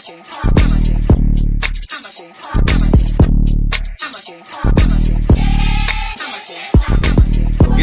Get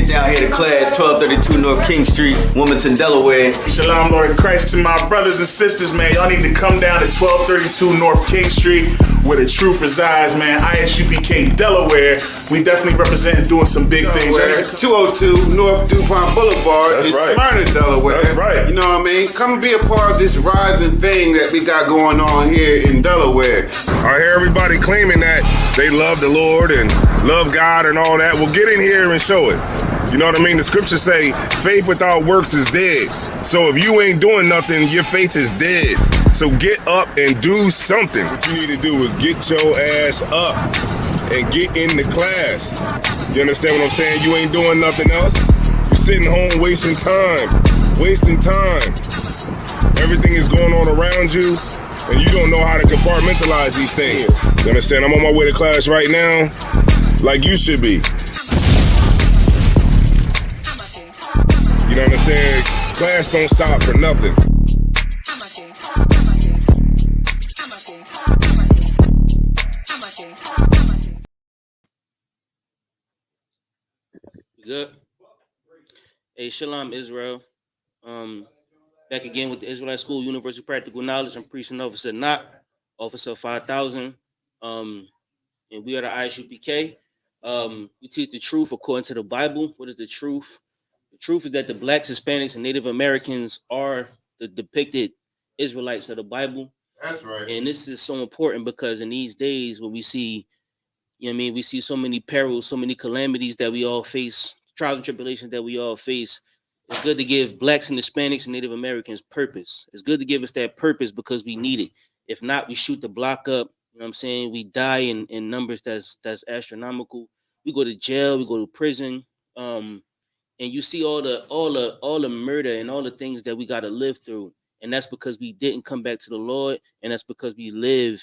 down here to class, 1232 North King Street, Wilmington, Delaware. Shalom, Lord in Christ, to my brothers and sisters, man. Y'all need to come down to 1232 North King Street, where the truth resides, man. ISUPK Delaware. We definitely represent doing some big things. Right? 202 North DuPont Boulevard That's in right. Smyrna, Delaware. That's right. You know what I mean? Come and be a part of this rising thing that we got going on here in Delaware. I hear everybody claiming that they love the Lord and love God and all that. Well, get in here and show it. You know what I mean? The scriptures say faith without works is dead. So if you ain't doing nothing, your faith is dead. So get up and do something. What you need to do is get your ass up and get in the class. You understand what I'm saying? You ain't doing nothing else. You're sitting home wasting time. Everything is going on around you, and you don't know how to compartmentalize these things. You understand? I'm on my way to class right now, like you should be. You know what I'm saying? Class don't stop for nothing. Good. Hey, Shalom, Israel. Back again with the Israelite School Universal Practical Knowledge. I'm Preaching Officer Not, Officer 5000. And we are the ISUPK. We teach the truth according to the Bible. What is the truth? The truth is that the Blacks, Hispanics, and Native Americans are the depicted Israelites of the Bible. That's right. And this is so important because in these days when we see, you know what I mean, we see so many perils, so many calamities that we all face, trials and tribulations that we all face. It's good to give Blacks and Hispanics and Native Americans purpose. It's good to give us that purpose because we need it. If not, we shoot the block up. You know what I'm saying? We die in numbers that's astronomical. We go to jail, we go to prison. And you see all the murder and all the things that we got to live through. And that's because we didn't come back to the Lord. And that's because we live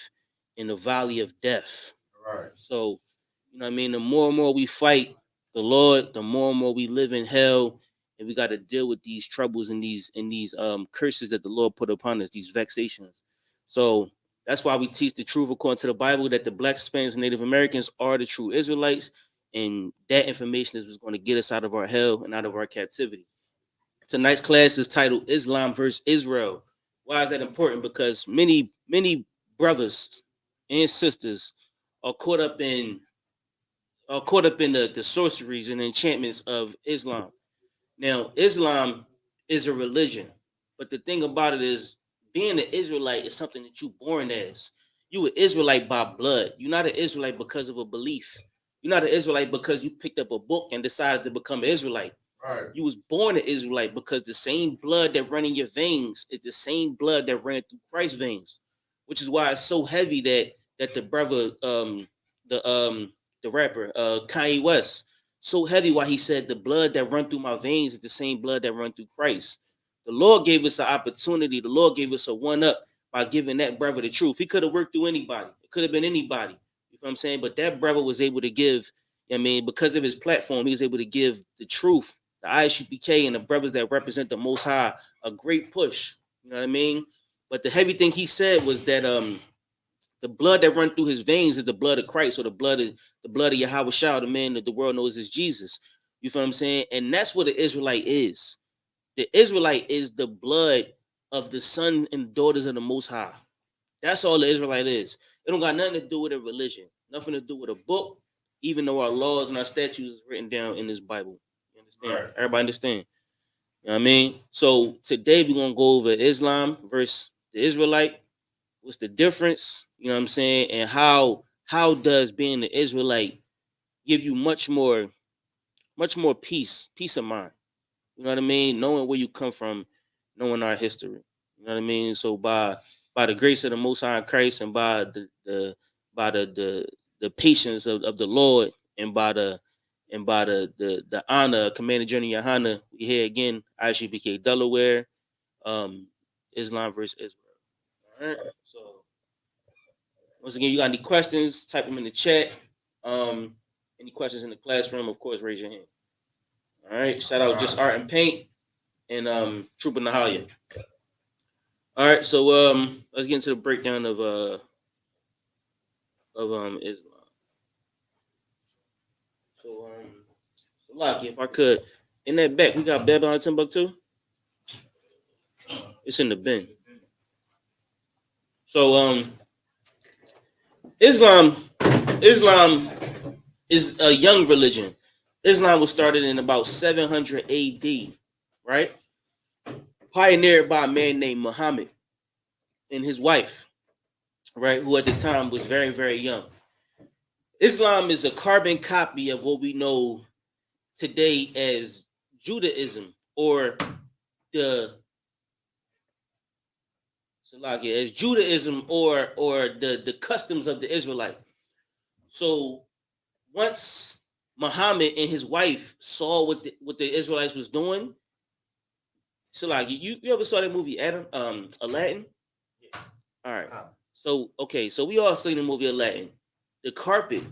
in the valley of death. Right. So, you know what I mean? The more and more we fight the Lord, the more and more we live in hell. And we got to deal with these troubles and these curses that the Lord put upon us, these vexations. So that's why we teach the truth according to the Bible, that the Blacks, Hispanics, and Native Americans are the true Israelites. And that information is what's going to get us out of our hell and out of our captivity. Tonight's class is titled Islam versus Israel. Why is that important? Because many brothers and sisters are caught up in the sorceries and enchantments of Islam. Now, Islam is a religion, but the thing about it is being an Israelite is something that you're born as. You an Israelite by blood. You're not an Israelite because of a belief. You're not an Israelite because you picked up a book and decided to become an Israelite. Right. You was born an Israelite because the same blood that ran in your veins is the same blood that ran through Christ's veins, which is why it's so heavy that the brother, the rapper, Kanye West, so heavy why he said the blood that run through my veins is the same blood that run through Christ. The Lord gave us an opportunity. The Lord gave us a one-up by giving that brother the truth. He could have worked through anybody. It could have been anybody. You know what I'm saying? But that brother was able to give, I mean, because of his platform, he was able to give the truth, the ISUPK and the brothers that represent the Most High, a great push. You know what I mean? But the heavy thing he said was that the blood that run through his veins is the blood of Christ, or the blood of Yahweh Shah, the man that the world knows as Jesus. You feel what I'm saying? And that's what the Israelite is. The Israelite is the blood of the sons and daughters of the Most High. That's all the Israelite is. It don't got nothing to do with a religion, nothing to do with a book, even though our laws and our statutes is written down in this Bible. You understand? Right. Everybody understand? You know what I mean? So today we're gonna go over Islam versus the Israelite. What's the difference? You know what I'm saying? And how does being the Israelite give you much more peace of mind? You know what I mean? Knowing where you come from, knowing our history. You know what I mean? So by the grace of the Most High Christ, and by the patience of the Lord, and by the honor of Commander General Yohana, we here again, ISUPK Delaware, Islam versus Israel. All right. So once again, you got any questions, type them in the chat. Any questions in the classroom, of course, raise your hand. All right. Shout out Just Art and Paint and Trooper Nahalia. All right, so let's get into the breakdown of Islam. So Salaki, if I could, in that back, we got Babylon Timbuktu. It's in the bin. So Islam is a young religion. Islam was started in about 700 AD, right? Pioneered by a man named Muhammad and his wife, right, who at the time was very, very young. Islam is a carbon copy of what we know today as Judaism, or the as Judaism, or the customs of the Israelite. So once Muhammad and his wife saw what the Israelites was doing, you ever saw that movie Aladdin? Yeah. All right. So so we all seen the movie Aladdin. The carpet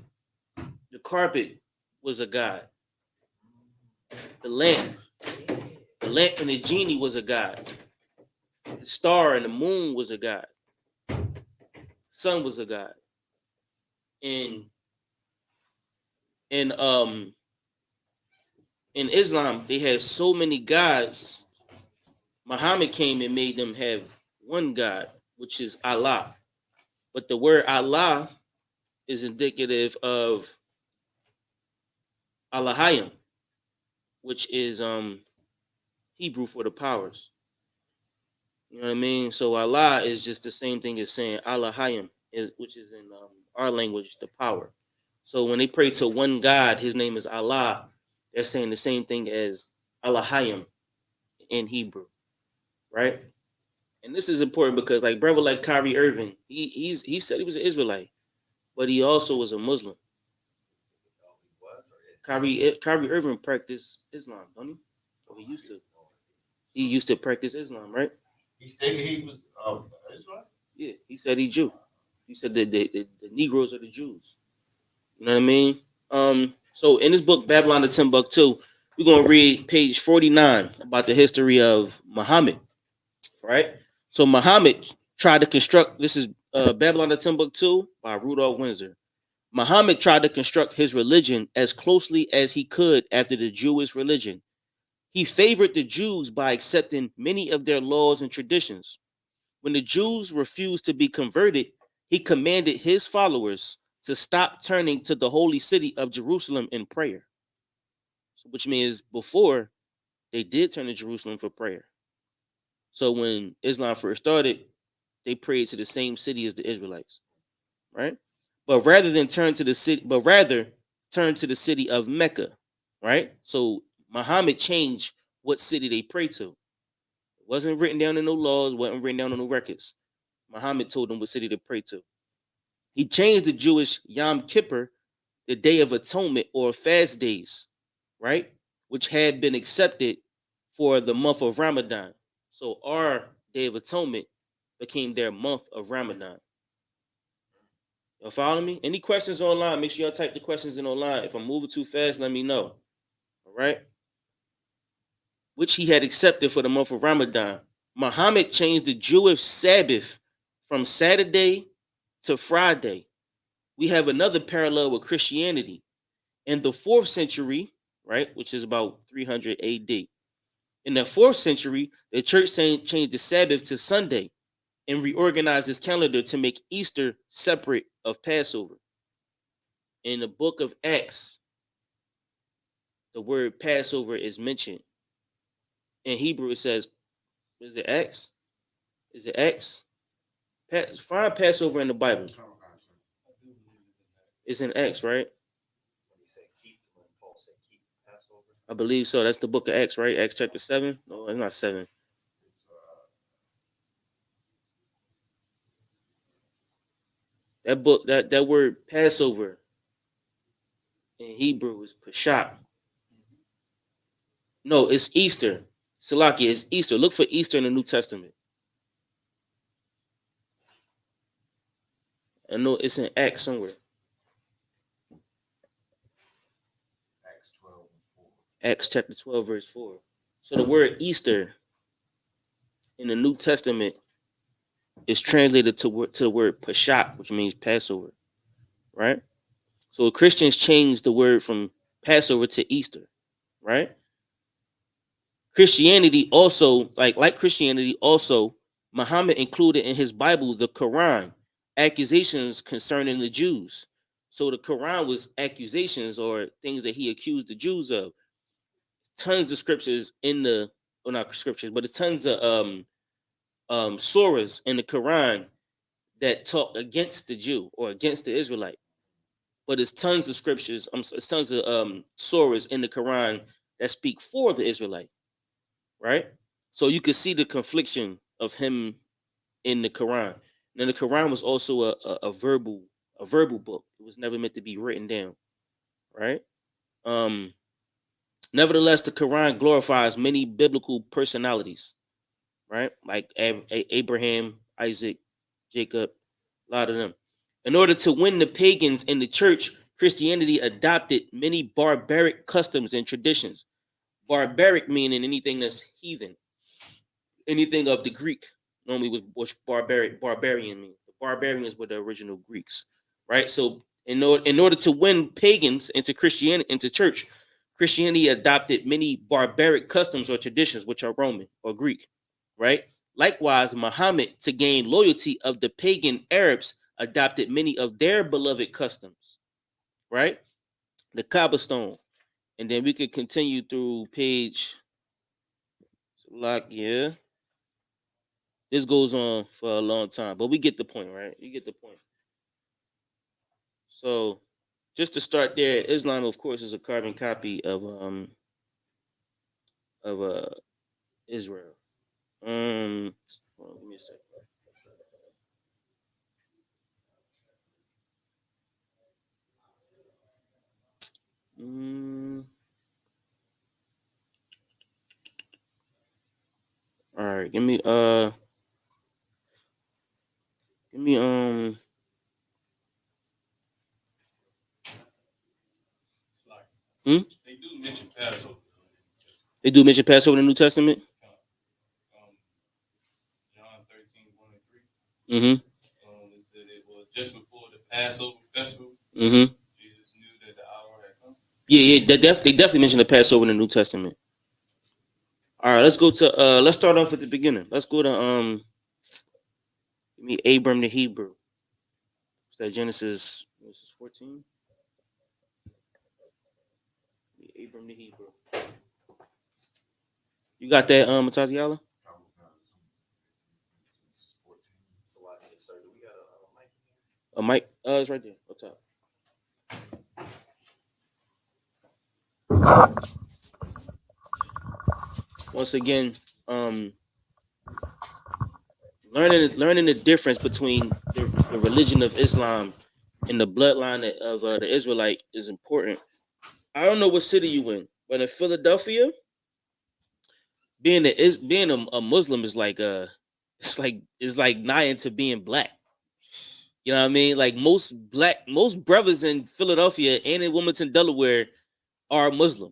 was a god. The lamp and the genie was a god. The star and the moon was a god. Sun was a god. In Islam, they had so many gods. Muhammad came and made them have one God, which is Allah. But the word Allah is indicative of Allahayim, which is Hebrew for the powers. You know what I mean? So Allah is just the same thing as saying Allahayim, which is in our language, the power. So when they pray to one God, his name is Allah, they're saying the same thing as Allahayim in Hebrew, right? And this is important because, like, brother like Kyrie Irving, he said he was an Israelite, but he also was a Muslim. Kyrie Irving practiced Islam, don't he? Or he used to. He used to practice Islam, right? He stated he was Israel? Yeah, he said he Jew. He said that the Negroes are the Jews. You know what I mean? So in this book, Babylon to Timbuktu, we're going to read page 49 about the history of Muhammad, right? So Muhammad tried to construct, this is Babylon to Timbuktu by Rudolph Windsor. Muhammad tried to construct his religion as closely as he could after the Jewish religion. He favored the Jews by accepting many of their laws and traditions. When the Jews refused to be converted, he commanded his followers to stop turning to the holy city of Jerusalem in prayer. So, which means before, they did turn to Jerusalem for prayer. So when Islam first started, they prayed to the same city as the Israelites, right? But rather turn to the city of Mecca, right? So Muhammad changed what city they prayed to. It wasn't written down in no laws, wasn't written down on no records. Muhammad told them what city to pray to. He changed the Jewish Yom Kippur, the Day of Atonement, or fast days, right? Which had been accepted for the month of Ramadan. So our Day of Atonement became their month of Ramadan. Y'all follow me? Any questions online? Make sure y'all type the questions in online. If I'm moving too fast, let me know. All right? Which he had accepted for the month of Ramadan. Muhammad changed the Jewish Sabbath from Saturday to Friday. We have another parallel with Christianity. In the 4th century, right, which is about 300 AD. In the 4th century, the church changed the Sabbath to Sunday and reorganized its calendar to make Easter separate of Passover. In the book of Acts, the word Passover is mentioned. In Hebrew, it says, is it Acts? Is it Acts? Find Passover in the Bible. It's in Acts, right? I believe so. That's the book of Acts, right? Acts chapter 7. No, it's not 7. That book, that word Passover in Hebrew is Pesach. No, it's Easter. Salakia, it's Easter. Look for Easter in the New Testament. I know it's in Acts somewhere. Acts chapter 12, verse 4. So the word Easter in the New Testament is translated to the word Pesach, which means Passover, right? So Christians changed the word from Passover to Easter, right? Christianity also, like Christianity also, Muhammad included in his Bible, the Quran, accusations concerning the Jews. So the Quran was accusations or things that he accused the Jews of. Tons of scriptures in the, well, not scriptures, but tons of surahs in the Quran that talk against the Jew or against the Israelite. But there's tons of scriptures, it's tons of surahs in the Quran that speak for the Israelite, right? So you can see the confliction of him in the Quran. Now the Quran was also a verbal book. It was never meant to be written down, right? Nevertheless, the Quran glorifies many biblical personalities, right? Like Abraham, Isaac, Jacob, a lot of them. In order to win the pagans in the church, Christianity adopted many barbaric customs and traditions. Barbaric meaning anything that's heathen, anything of the Greek. Normally was barbarian mean. The barbarians were the original Greeks, right? So in order to win pagans into Christianity, into church, Christianity adopted many barbaric customs or traditions, which are Roman or Greek, right? Likewise, Muhammad, to gain loyalty of the pagan Arabs, adopted many of their beloved customs, right? The Kaaba stone. And then we could continue through page, like, yeah. This goes on for a long time, but we get the point, right? You get the point. So just to start there, Islam, of course, is a carbon copy of Israel. Hold on, give me a second. All right, give me They do mention Passover. They do mention Passover in the New Testament. John 13:1-3. Mm-hmm. It said it was just before the Passover festival. Mm-hmm. Jesus knew that the hour had come. Yeah, they definitely mention the Passover in the New Testament. All right, let's go to let's start off at the beginning. Let's go to give me Abram the Hebrew. Is that Genesis 14? Abram the Hebrew. You got that, Mataziala? A mic? It's right there, up top. Once again, learning the difference between the religion of Islam and the bloodline of the Israelite is important. I don't know what city you in, but in Philadelphia, being a Muslim is like it's like nigh into being black. You know what I mean? Like most brothers in Philadelphia and in Wilmington, Delaware, are Muslim.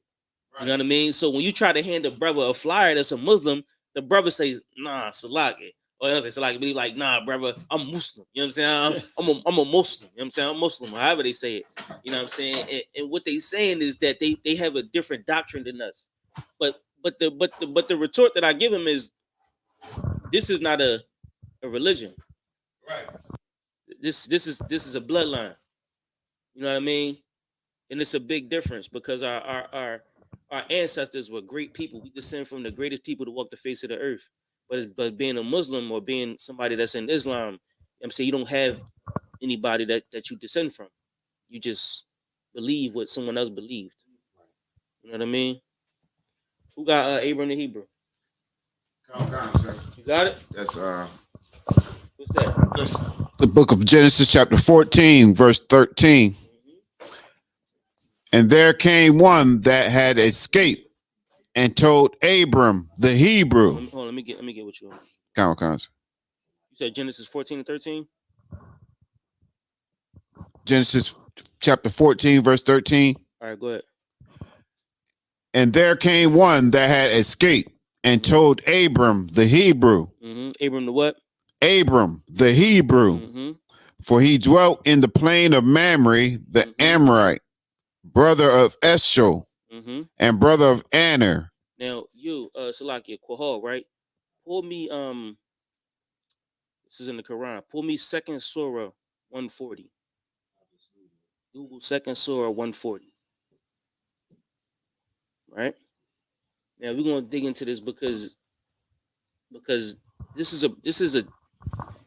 Right. You know what I mean? So when you try to hand a brother a flyer that's a Muslim, the brother says, "Nah, Salaki." Or else they Salaki, be like, "Nah, brother, I'm Muslim." You know what I'm saying? I'm a Muslim. You know what I'm saying? I'm Muslim. However they say it. You know what I'm saying? And what they saying is that they have a different doctrine than us. But the retort that I give him is, this is not a religion. Right. This is a bloodline. You know what I mean? And it's a big difference because our ancestors were great people. We descend from the greatest people to walk the face of the earth. But being a Muslim or being somebody that's in Islam, I'm saying you don't have anybody that you descend from. You just believe what someone else believed. You know what I mean? Who got Abram the Hebrew? You got it? That's What's that? That's the book of Genesis, chapter 14, verse 13. And there came one that had escaped and told Abram the Hebrew. Hold on, let me get what you want. You said Genesis 14 and 13? Genesis chapter 14, verse 13. All right, go ahead. And there came one that had escaped and told Abram the Hebrew. Abram the what? Abram the Hebrew, Mm-hmm. for he dwelt in the plain of Mamre, the Mhm. Amorite, brother of Eshcol, Mm-hmm. and brother of Aner. Now you, Salakia Quahal, right? Pull me, this is in the Quran. Pull me Second Surah 140. Google Second Surah 140. Right now we're gonna dig into this because this is a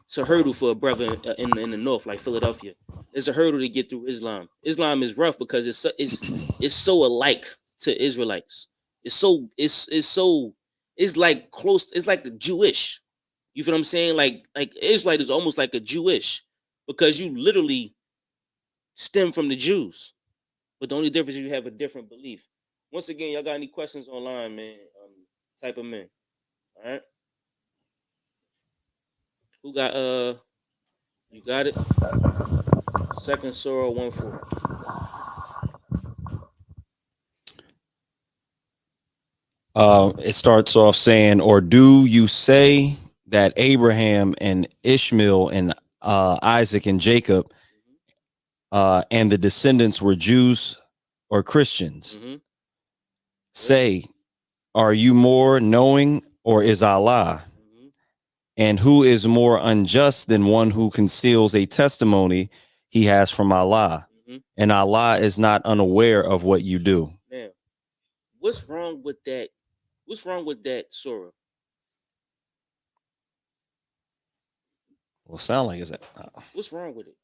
it's a hurdle for a brother in the north like Philadelphia. It's a hurdle to get through Islam. Islam is rough because it's so alike to Israelites. It's like close. It's like the Jewish. You feel what I'm saying? Like Israelite is almost like a Jewish because you literally stem from the Jews. But the only difference is you have a different belief. Once again, y'all got any questions online, man? Type them in. All right. Who got you got it? Second Surah 140. It starts off saying, or do you say that Abraham and Ishmael and Isaac and Jacob and the descendants were Jews or Christians? Mm-hmm. Say, are you more knowing, or is Allah? Mm-hmm. And who is more unjust than one who conceals a testimony he has from Allah? Mm-hmm. And Allah is not unaware of what you do. Now, what's wrong with that? What's wrong with that surah? Well, sound like it's What's wrong with it?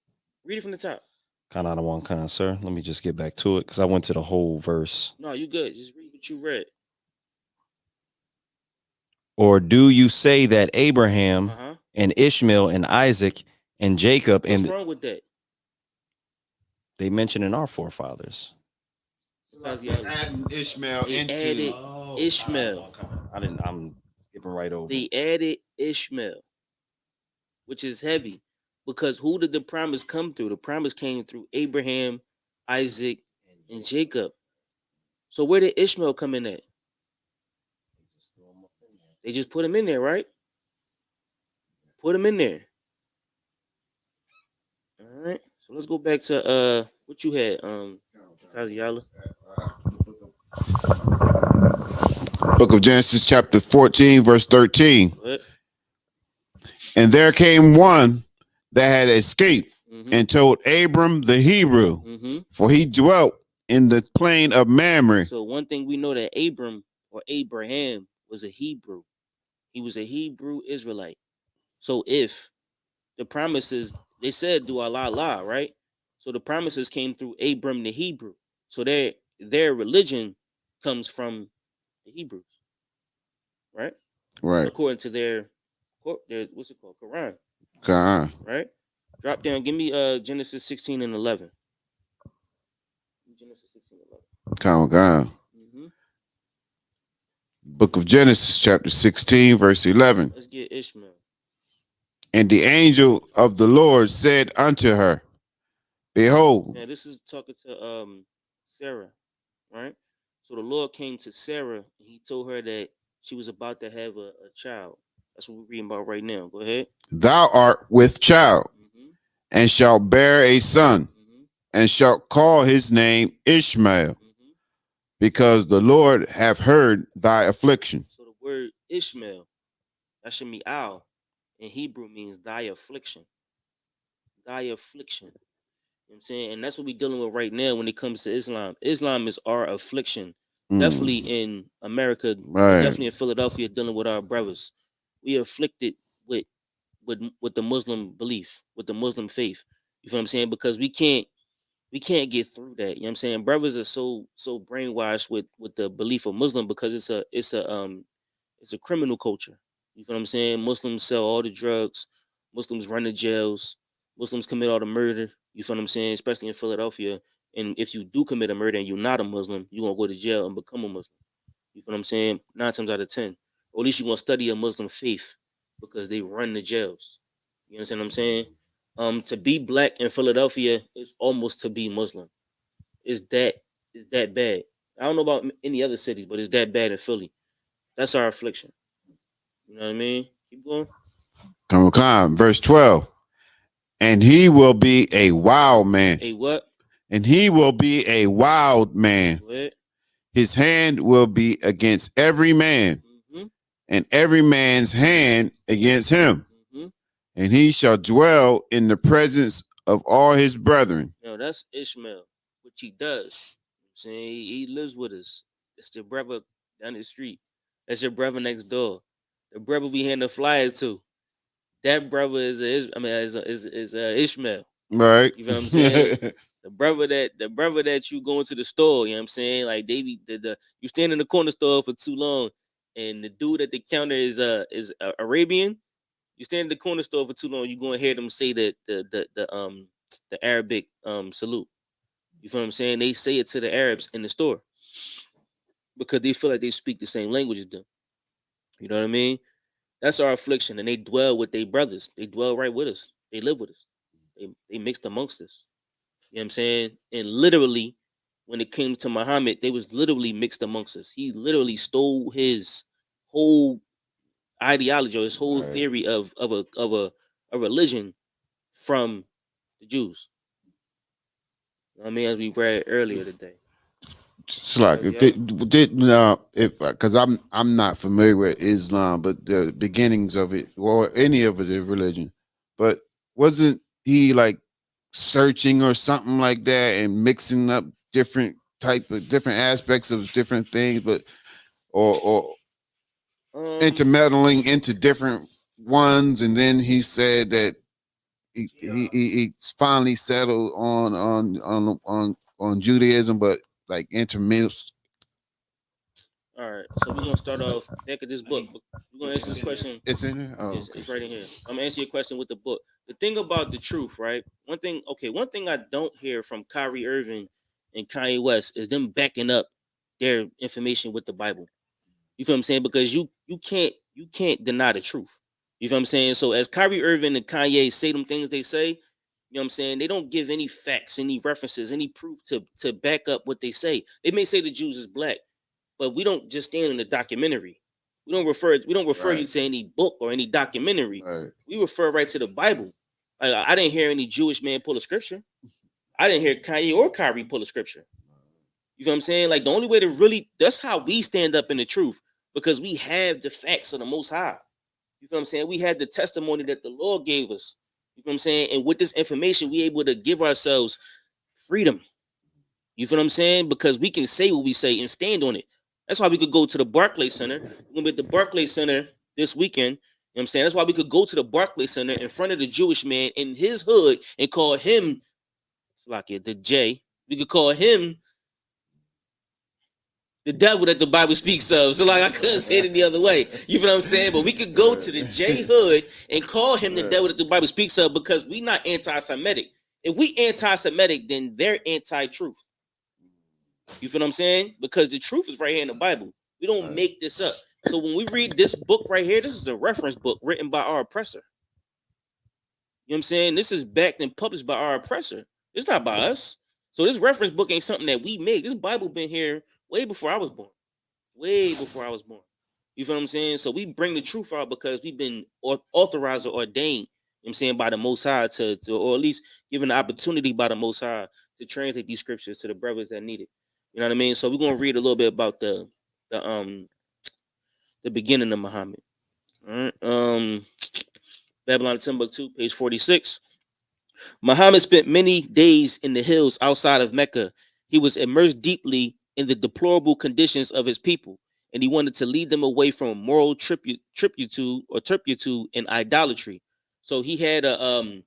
Read it from the top. kind of one kind, sir. Let me just get back to it because I went to the whole verse. No, you good. Just read what you read. Or do you say that Abraham Uh-huh. and Ishmael and Isaac and Jacob What's and wrong with that? they mentioned in our forefathers? Adding Ishmael They into added Ishmael. I'm skipping right over. They added Ishmael, which is heavy, because who did the promise come through? The promise came through Abraham, Isaac, and Jacob. So where did Ishmael come in at? They just put him in there, right? Put him in there. All right. So let's go back to what you had, Taziala. Book of Genesis, chapter 14, verse 13. What? And there came one that had escaped Mm-hmm. and told Abram the Hebrew, Mm-hmm. for he dwelt in the plain of Mamre. So one thing we know that Abram or Abraham was a Hebrew. He was a Hebrew Israelite. So if the promises, they said do Allah la, right? So the promises came through Abram the Hebrew. So their religion comes from the Hebrews, right? Right. According to their what's it called? Quran, Quran. right? Drop down. Give me Genesis 16 and 11. Genesis 16 and 11. Quran. Mm-hmm. Book of Genesis, chapter 16, verse 11. Let's get Ishmael. And the angel of the Lord said unto her, behold, Now this is talking to Sarah, right? So the Lord came to Sarah and he told her that she was about to have a child. That's what we're reading about right now. Go ahead. thou art with child, Mm-hmm. and shalt bear a son, Mm-hmm. and shalt call his name Ishmael, Mm-hmm. because the Lord hath heard thy affliction. So the word Ishmael, that should be al, in Hebrew means thy affliction. Thy affliction. You know what I'm saying? And that's what we're dealing with right now when it comes to Islam. Islam is our affliction. Definitely in America, Right. definitely in Philadelphia, dealing with our brothers. We are afflicted with the Muslim belief, with the Muslim faith. You feel what I'm saying? Because we can't get through that. You know what I'm saying? Brothers are so brainwashed with the belief of Muslim because it's a criminal culture. You feel what I'm saying? Muslims sell all the drugs, Muslims run the jails, Muslims commit all the murder. You feel what I'm saying? Especially in Philadelphia. And if you do commit a murder and you're not a Muslim, you're gonna go to jail and become a Muslim. You feel what I'm saying? 9 times out of 10. Or at least you're gonna study a Muslim faith because they run the jails. You understand what I'm saying? To be black in Philadelphia is almost to be Muslim. It's that bad. I don't know about any other cities, but it's that bad in Philly. That's our affliction. You know what I mean? Keep going. Verse 12. And he will be a wild man. A what? And he will be a wild man. What? His hand will be against every man, and every man's hand against him. And he shall dwell in the presence of all his brethren. No, that's Ishmael, which he does. I'm saying he lives with us. That's your brother down the street. That's your brother next door. The brother we hand the flyer to. That brother is Ishmael. Right. You know what I'm saying? The brother that you go into the store, you know what I'm saying? Like they be you stand in the corner store for too long, and the dude at the counter is Arabian. You stand in the corner store for too long, you gonna hear them say the Arabic salute. You feel what I'm saying? They say it to the Arabs in the store because they feel like they speak the same language as them. You know what I mean? That's our affliction, and they dwell with their brothers. They dwell right with us. They live with us. They mixed amongst us. You know what I'm saying? And literally, when it came to Muhammad, they was literally mixed amongst us. He literally stole his whole ideology or his whole theory of a religion from the Jews. You know what I mean, as we read earlier today. It's like because I'm not familiar with Islam, but the beginnings of it or any of the religion, but wasn't he like searching or something like that and mixing up different aspects of different things, but or intermeddling into different ones, and then he said that he finally settled on Judaism, but like intermixed. All right, so we're gonna start off back at this book. We're gonna answer this question. It's in there. Oh, it's right in here. I'm gonna answer your question with the book. The thing about the truth, right? One thing I don't hear from Kyrie Irving and Kanye West is them backing up their information with the Bible. You feel what I'm saying? Because you can't deny the truth. You feel what I'm saying? So as Kyrie Irving and Kanye say them things they say, you know what I'm saying? They don't give any facts, any references, any proof to back up what they say. They may say the Jews is black, but we don't just stand in the documentary. We don't refer you to any book or any documentary. Right. We refer right to the Bible. Like, I didn't hear any Jewish man pull a scripture. I didn't hear Kanye or Kyrie pull a scripture. You feel what I'm saying? Like the only way to really, that's how we stand up in the truth, because we have the facts of the Most High. You feel what I'm saying? We had the testimony that the Lord gave us. You feel what I'm saying? And with this information, we able to give ourselves freedom. You feel what I'm saying? Because we can say what we say and stand on it. That's why we could go to the Barclays Center. We're going to be at the Barclays Center this weekend. You know what I'm saying? That's why we could go to the Barclays Center in front of the Jewish man in his hood and call him, the J. We could call him the devil that the Bible speaks of. So like I couldn't say it any other way. You feel what I'm saying? But we could go to the J hood and call him the devil that the Bible speaks of, because we not anti-Semitic. If we anti-Semitic, then they're anti-truth. You feel what I'm saying? Because the truth is right here in the Bible. We don't make this up. So when we read this book right here, this is a reference book written by our oppressor. You know what I'm saying? This is backed and published by our oppressor. It's not by us. So this reference book ain't something that we made. This Bible been here way before I was born. Way before I was born. You feel what I'm saying? So we bring the truth out because we've been authorized or ordained, you know what I'm saying, by the Most High to or at least given the opportunity by the Most High to translate these scriptures to the brothers that need it. You know what I mean? So we're gonna read a little bit about the beginning of Muhammad. All right. Babylon of Timbuktu, page 46. Muhammad spent many days in the hills outside of Mecca. He was immersed deeply in the deplorable conditions of his people, and he wanted to lead them away from moral turpitude and idolatry. So he had a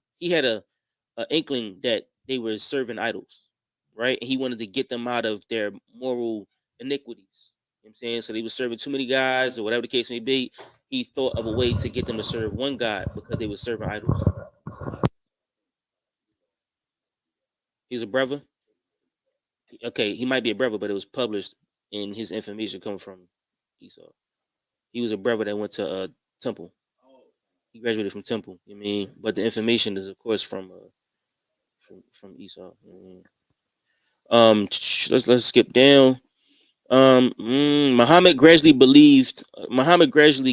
inkling that they were serving idols, right? And he wanted to get them out of their moral iniquities. You know what I'm saying? So they were serving too many guys, or whatever the case may be. He thought of a way to get them to serve one God because they were serving idols. He's a brother. Okay, he might be a brother, but it was published in his information coming from Esau. He was a brother that went to Temple. He graduated from Temple. You know what I mean? But the information is, of course, from Esau. You know what I mean? Let's skip down. Muhammad gradually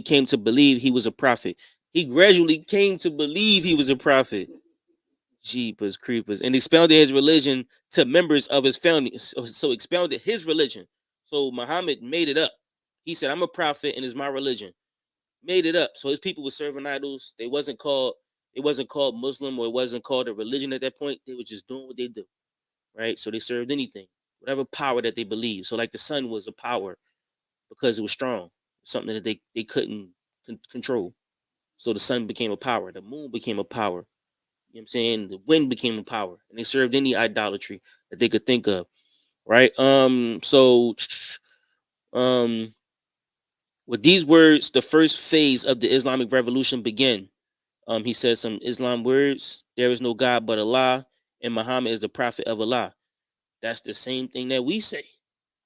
came to believe he was a prophet. He gradually came to believe he was a prophet. Jeepers creepers. And expounded his religion to members of his family. So expounded his religion. So Muhammad made it up. He said, I'm a prophet and it's my religion. Made it up. So his people were serving idols. It wasn't called Muslim, or it wasn't called a religion at that point. They were just doing what they do. Right? So they served anything, whatever power that they believed. So like the sun was a power because it was strong, something that they couldn't control. So the sun became a power, the moon became a power. You know what I'm saying? The wind became a power, and they served any idolatry that they could think of. Right? So with these words, the first phase of the Islamic revolution began. He said some Islam words. There is no God but Allah, and Muhammad is the prophet of Allah. That's the same thing that we say.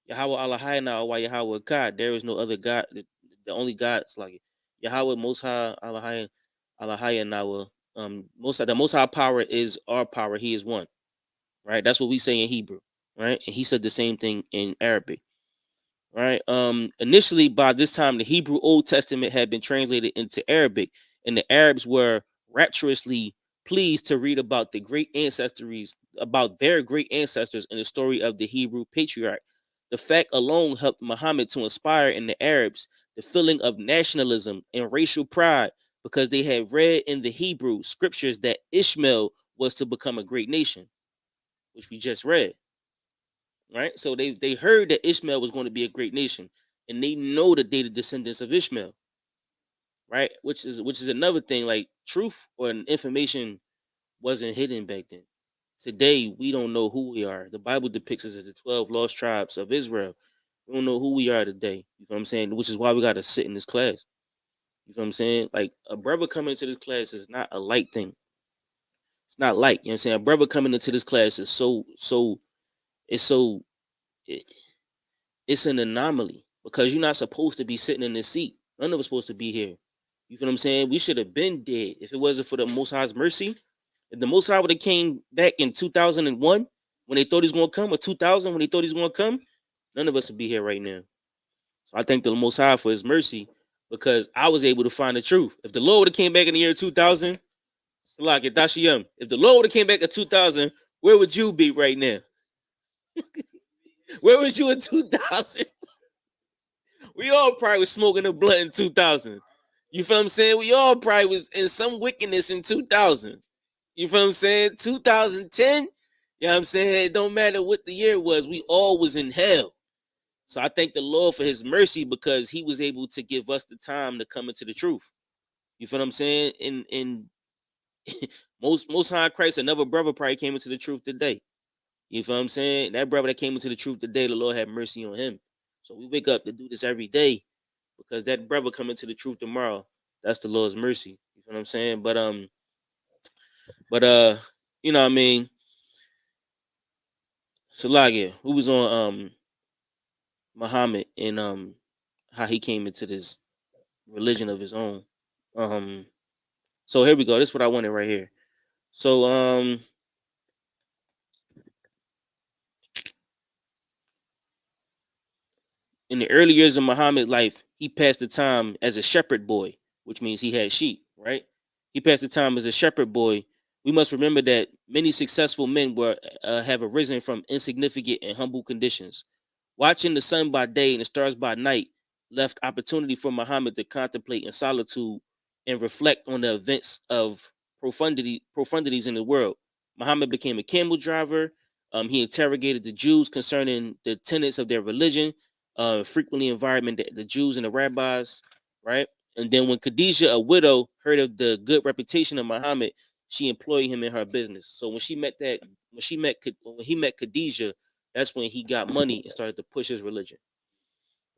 Yahweh Allahayna wa Yahweh God. There is no other God. The only God is like it. Yahweh Most High Allahayna. The Most High power is our power. He is one. Right. That's what we say in Hebrew. Right. And he said the same thing in Arabic. Right. Initially, by this time, the Hebrew Old Testament had been translated into Arabic, and the Arabs were rapturously pleased to read about their great ancestors in the story of the Hebrew patriarch. The fact alone helped Muhammad to inspire in the Arabs the feeling of nationalism and racial pride, because they had read in the Hebrew scriptures that Ishmael was to become a great nation, which we just read. Right? So they heard that Ishmael was going to be a great nation, and they know that they the descendants of Ishmael, right? Which is another thing. Like, truth or information wasn't hidden back then. Today we don't know who we are. The Bible depicts us as the 12 lost tribes of Israel. We don't know who we are today. You know what I'm saying? Which is why we got to sit in this class. You know what I'm saying? Like, a brother coming into this class is not a light thing. It's not light. You know what I'm saying? A brother coming into this class is it's an anomaly, because you're not supposed to be sitting in this seat. None of us supposed to be here. You feel what I'm saying? We should have been dead if it wasn't for the Most High's mercy. If the Most High would have came back in 2001 when they thought he's going to come, or 2000 when they thought he's going to come, none of us would be here right now. So I thank the Most High for his mercy, because I was able to find the truth. If the Lord would have came back in the year 2000, Salak, Dashiyam, if the Lord would have came back in 2000, where would you be right now? Where was you in 2000? We all probably was smoking a blunt in 2000. You feel what I'm saying? We all probably was in some wickedness in 2000. You feel what I'm saying? 2010, you know what I'm saying? It don't matter what the year was. We all was in hell. So I thank the Lord for his mercy, because he was able to give us the time to come into the truth. You feel what I'm saying? In most high Christ, another brother probably came into the truth today. You feel what I'm saying? That brother that came into the truth today, the Lord had mercy on him. So we wake up to do this every day, because that brother coming to the truth tomorrow, that's the Lord's mercy. You feel what I'm saying? But you know what I mean? Salagia, who was on Muhammad, and how he came into this religion of his own. So here we go. This is what I wanted right here. So in the early years of Muhammad's life, he passed the time as a shepherd boy, which means he had sheep, right? He passed the time as a shepherd boy. We must remember that many successful men have arisen from insignificant and humble conditions. Watching the sun by day and the stars by night left opportunity for Muhammad to contemplate in solitude and reflect on the events of profundities in the world. Muhammad became a camel driver. He interrogated the Jews concerning the tenets of their religion, frequently environment the Jews and the rabbis, right? And then when Khadijah, a widow, heard of the good reputation of Muhammad, she employed him in her business. So when he met Khadijah, that's when he got money and started to push his religion,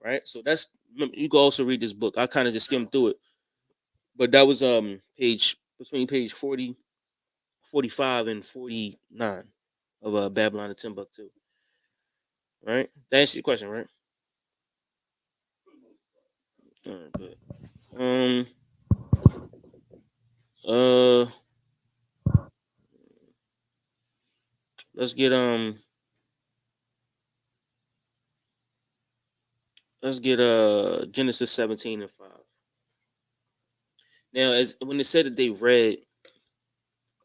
right? So that's, you can also read this book. I kind of just skimmed through it, but that was between page 40, 45, and 49 of Babylon and Timbuktu, right? That answers your question, right? All right, good. Let's get Genesis 17:5. Now, as when it said that they read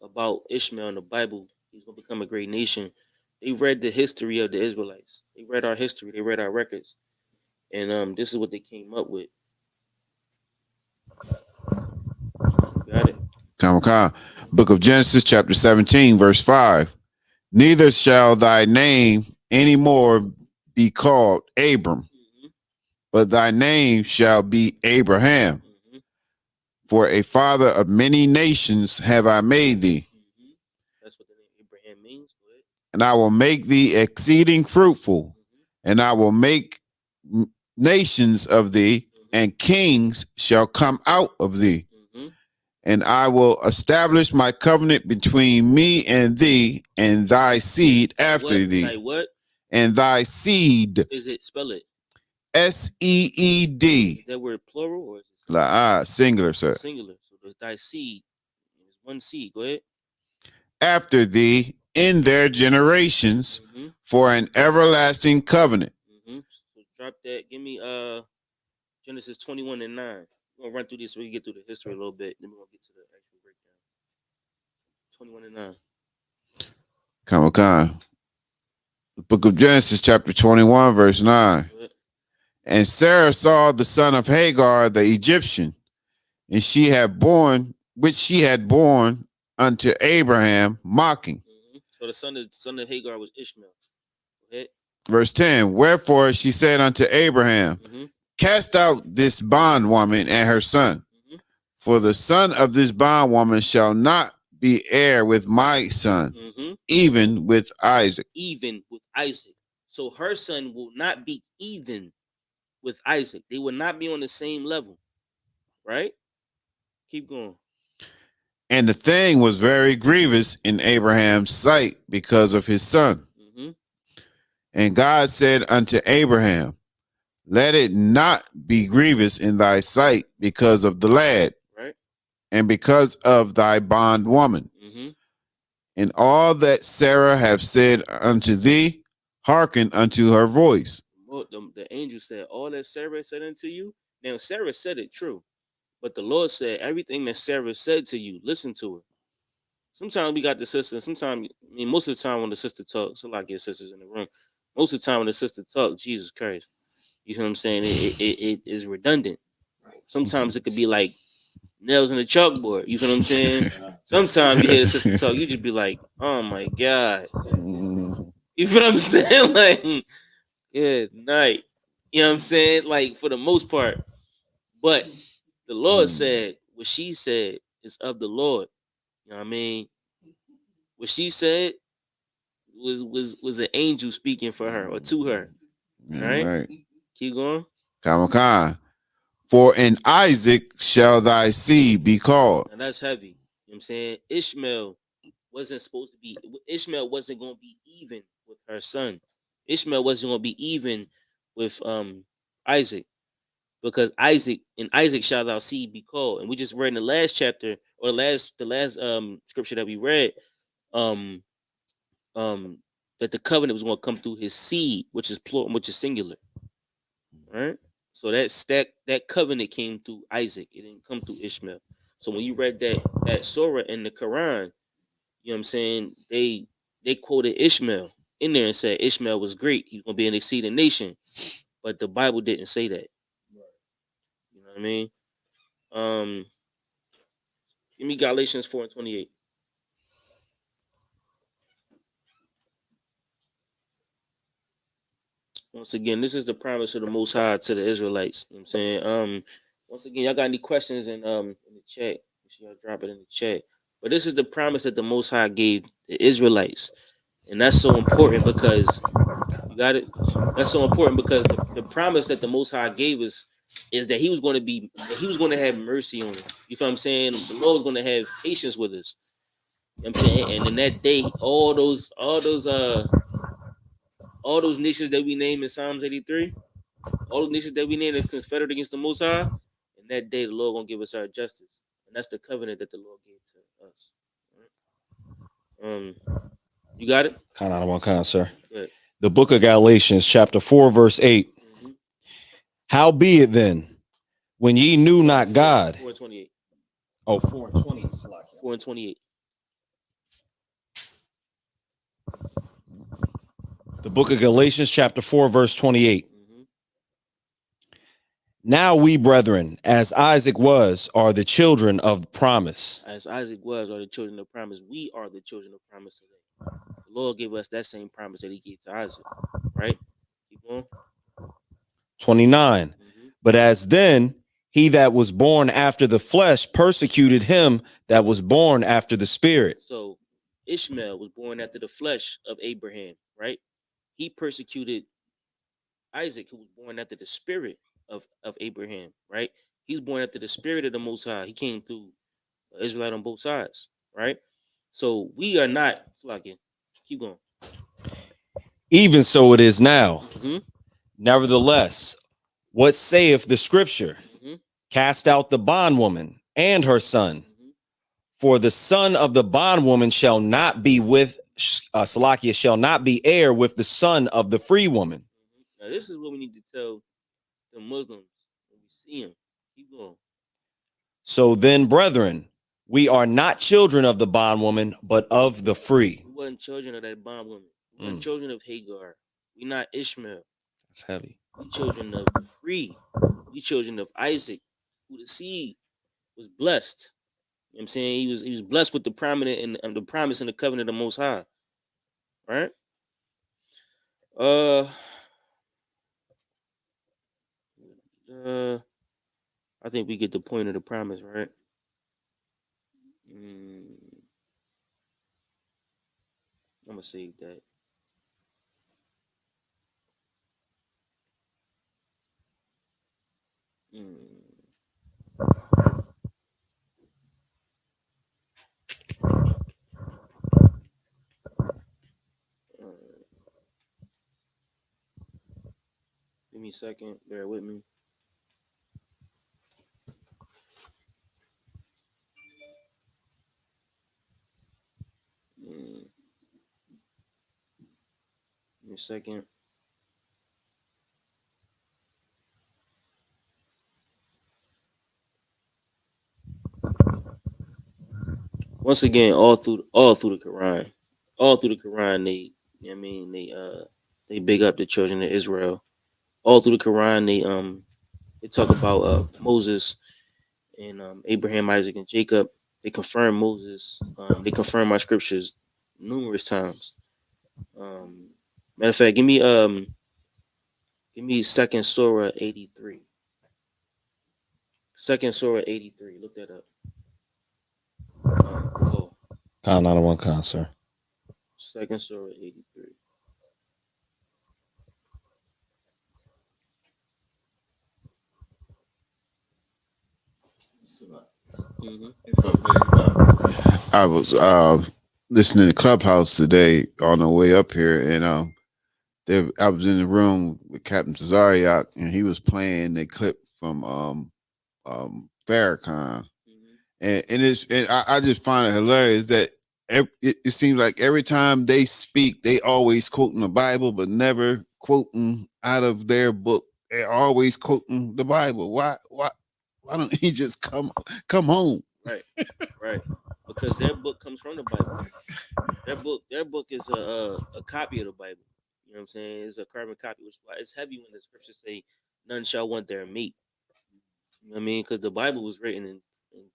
about Ishmael in the Bible, he's gonna become a great nation. They read the history of the Israelites. They read our history. They read our records, and this is what they came up with. Got it. Come. Book of Genesis, chapter 17, verse 5. Neither shall thy name any more be called Abram, but thy name shall be Abraham. For a father of many nations have I made thee. That's what the name Abraham means. Go ahead. And I will make thee exceeding fruitful, and I will make nations of thee, and kings shall come out of thee. And I will establish my covenant between me and thee and thy seed after What? thee. Like what? And thy seed, Is it spell it? SEED. Is that word plural or is it Singular, sir. singular? So there's thy seed. There's one seed. Go ahead. After thee in their generations for an everlasting covenant. So drop that. Give me Genesis 21 and 9. We're gonna run through this so we can get through the history a little bit. Then we're gonna get to the actual breakdown. 21 and 9. Come. The book of Genesis, chapter 21, verse 9. And Sarah saw the son of Hagar, the Egyptian, and which she had born unto Abraham, mocking. So the son of Hagar was Ishmael. Go ahead. Verse 10. Wherefore she said unto Abraham, cast out this bondwoman and her son, for the son of this bondwoman shall not be heir with my son, even with Isaac. Even with Isaac. So her son will not be even with Isaac. They will not be on the same level. Right? Keep going. And the thing was very grievous in Abraham's sight because of his son. And God said unto Abraham, let it not be grievous in thy sight because of the lad, right, and because of thy bondwoman. And all that Sarah have said unto thee, hearken unto her voice. Well, the angel said, all that Sarah said unto you. Now, Sarah said it true, but the Lord said, everything that Sarah said to you, listen to her. Sometimes we got the sister, sometimes, I mean, most of the time when the sister talks, a lot of get sisters in the room, most of the time when the sister talks, Jesus Christ, you know what I'm saying? It is redundant. Sometimes it could be like nails in the chalkboard. You know what I'm saying? Sometimes you hear the sister talk, you just be like, oh my God. You feel what I'm saying? Like, good night. You know what I'm saying? Like, for the most part. But the Lord said, what she said is of the Lord. You know what I mean? What she said was an angel speaking for her or to her. Right? Keep going. Come. For in Isaac shall thy seed be called. And that's heavy. You know what I'm saying? Ishmael wasn't going to be even with her son. Ishmael wasn't going to be even with Isaac, because Isaac shall thy seed be called. And we just read in the last chapter, or the last scripture that we read, that the covenant was going to come through his seed, which is plural, which is singular. Right? So that covenant came through Isaac. It didn't come through Ishmael. So when you read that surah in the Quran, you know what I'm saying, they quoted Ishmael in there and said Ishmael was great. He's gonna be an exceeding nation. But the Bible didn't say that. You know what I mean? Give me Galatians 4:28. Once again, this is the promise of the Most High to the Israelites. You know what I'm saying? Once again, y'all got any questions in the chat? Make sure y'all drop it in the chat. But this is the promise that the Most High gave the Israelites. And that's so important because you got it. That's so important because the promise that the Most High gave us is that he was going to have mercy on us. You feel what I'm saying? The Lord was going to have patience with us. You know what I'm saying? And in that day, all those nations that we name in Psalms 83, all those nations that we name as confederate against the Most High, in that day the Lord gonna give us our justice, and that's the covenant that the Lord gave to us. You got it? Sir. Good. The book of Galatians, chapter 4, verse 8. Howbeit then, when ye knew not God, 4:28. Oh, 4:20. 4:28. The book of Galatians, chapter 4, verse 28. Mhm. Now we, brethren, as Isaac was, are the children of promise. As Isaac was, are the children of promise. We are the children of promise today. The Lord gave us that same promise that he gave to Isaac, right? Keep going. 29. Mhm. But as then he that was born after the flesh persecuted him that was born after the spirit. So Ishmael was born after the flesh of Abraham, right? He persecuted Isaac, who was born after the spirit of Abraham, right? He's born after the spirit of the Most High. He came through Israelite on both sides, right? So we are not, keep going. Even so it is now. Mhm. Nevertheless, what saith the scripture? Mhm. Cast out the bondwoman and her son. Mhm. For the son of the bondwoman shall not be with Salakia, shall not be heir with the son of the free woman. Now this is what we need to tell the Muslims when we see them. Keep going. So then, brethren, we are not children of the bondwoman, but of the free. We wasn't children of that bondwoman. We weren't children of Hagar. We not Ishmael. That's heavy. We children of the free. We children of Isaac, who the seed was blessed. You know what I'm saying? He was blessed with the prominent and the promise and the covenant of the Most High. Right? I think we get the point of the promise, right? I'm gonna save that. Give me a second. Bear with me. Give me a second. Once again, all through the Quran, they, you know what I mean, they big up the children of Israel. All through the Quran, they talk about Moses and Abraham, Isaac, and Jacob. They confirm Moses. They confirm our scriptures numerous times. Matter of fact, give me 2nd Surah 83. 2nd Surah 83. Look that up. Not a one con, sir. 2nd Surah 83. I was listening to Clubhouse today on the way up here, and I was in the room with Captain Tazariak, and he was playing a clip from Farrakhan, and I just find it hilarious that it seems like every time they speak, they always quoting the Bible, but never quoting out of their book. They're always quoting the Bible. Why don't he just come home? Right. Because their book comes from the Bible. Their book is a copy of the Bible. You know what I'm saying? It's a carbon copy, which is why it's heavy when the scriptures say none shall want their meat. You know what I mean? Because the Bible was written in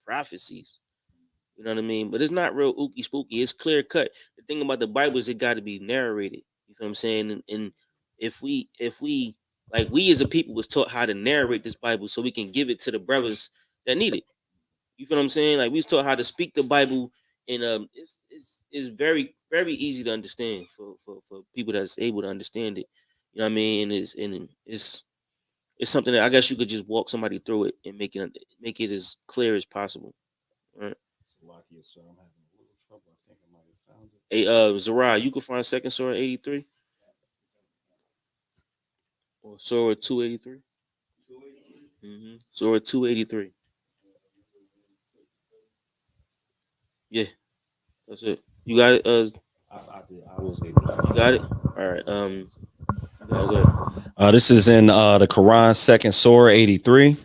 prophecies. You know what I mean? But it's not real ooky spooky. It's clear cut. The thing about the Bible is it got to be narrated. You feel what I'm saying? And if we like, we as a people was taught how to narrate this Bible so we can give it to the brothers that need it. You feel what I'm saying? Like, we was taught how to speak the Bible, and it's very, very easy to understand for people that's able to understand it. You know what I mean? And it's something that I guess you could just walk somebody through it and make it as clear as possible. Right? Hey, Zara, you can find 2nd Surah 83 or Surah 283. Surah 283. Yeah, that's it. You got it. I was able to. You got it. All right. Go ahead. This is in the Quran, 2nd Surah 83,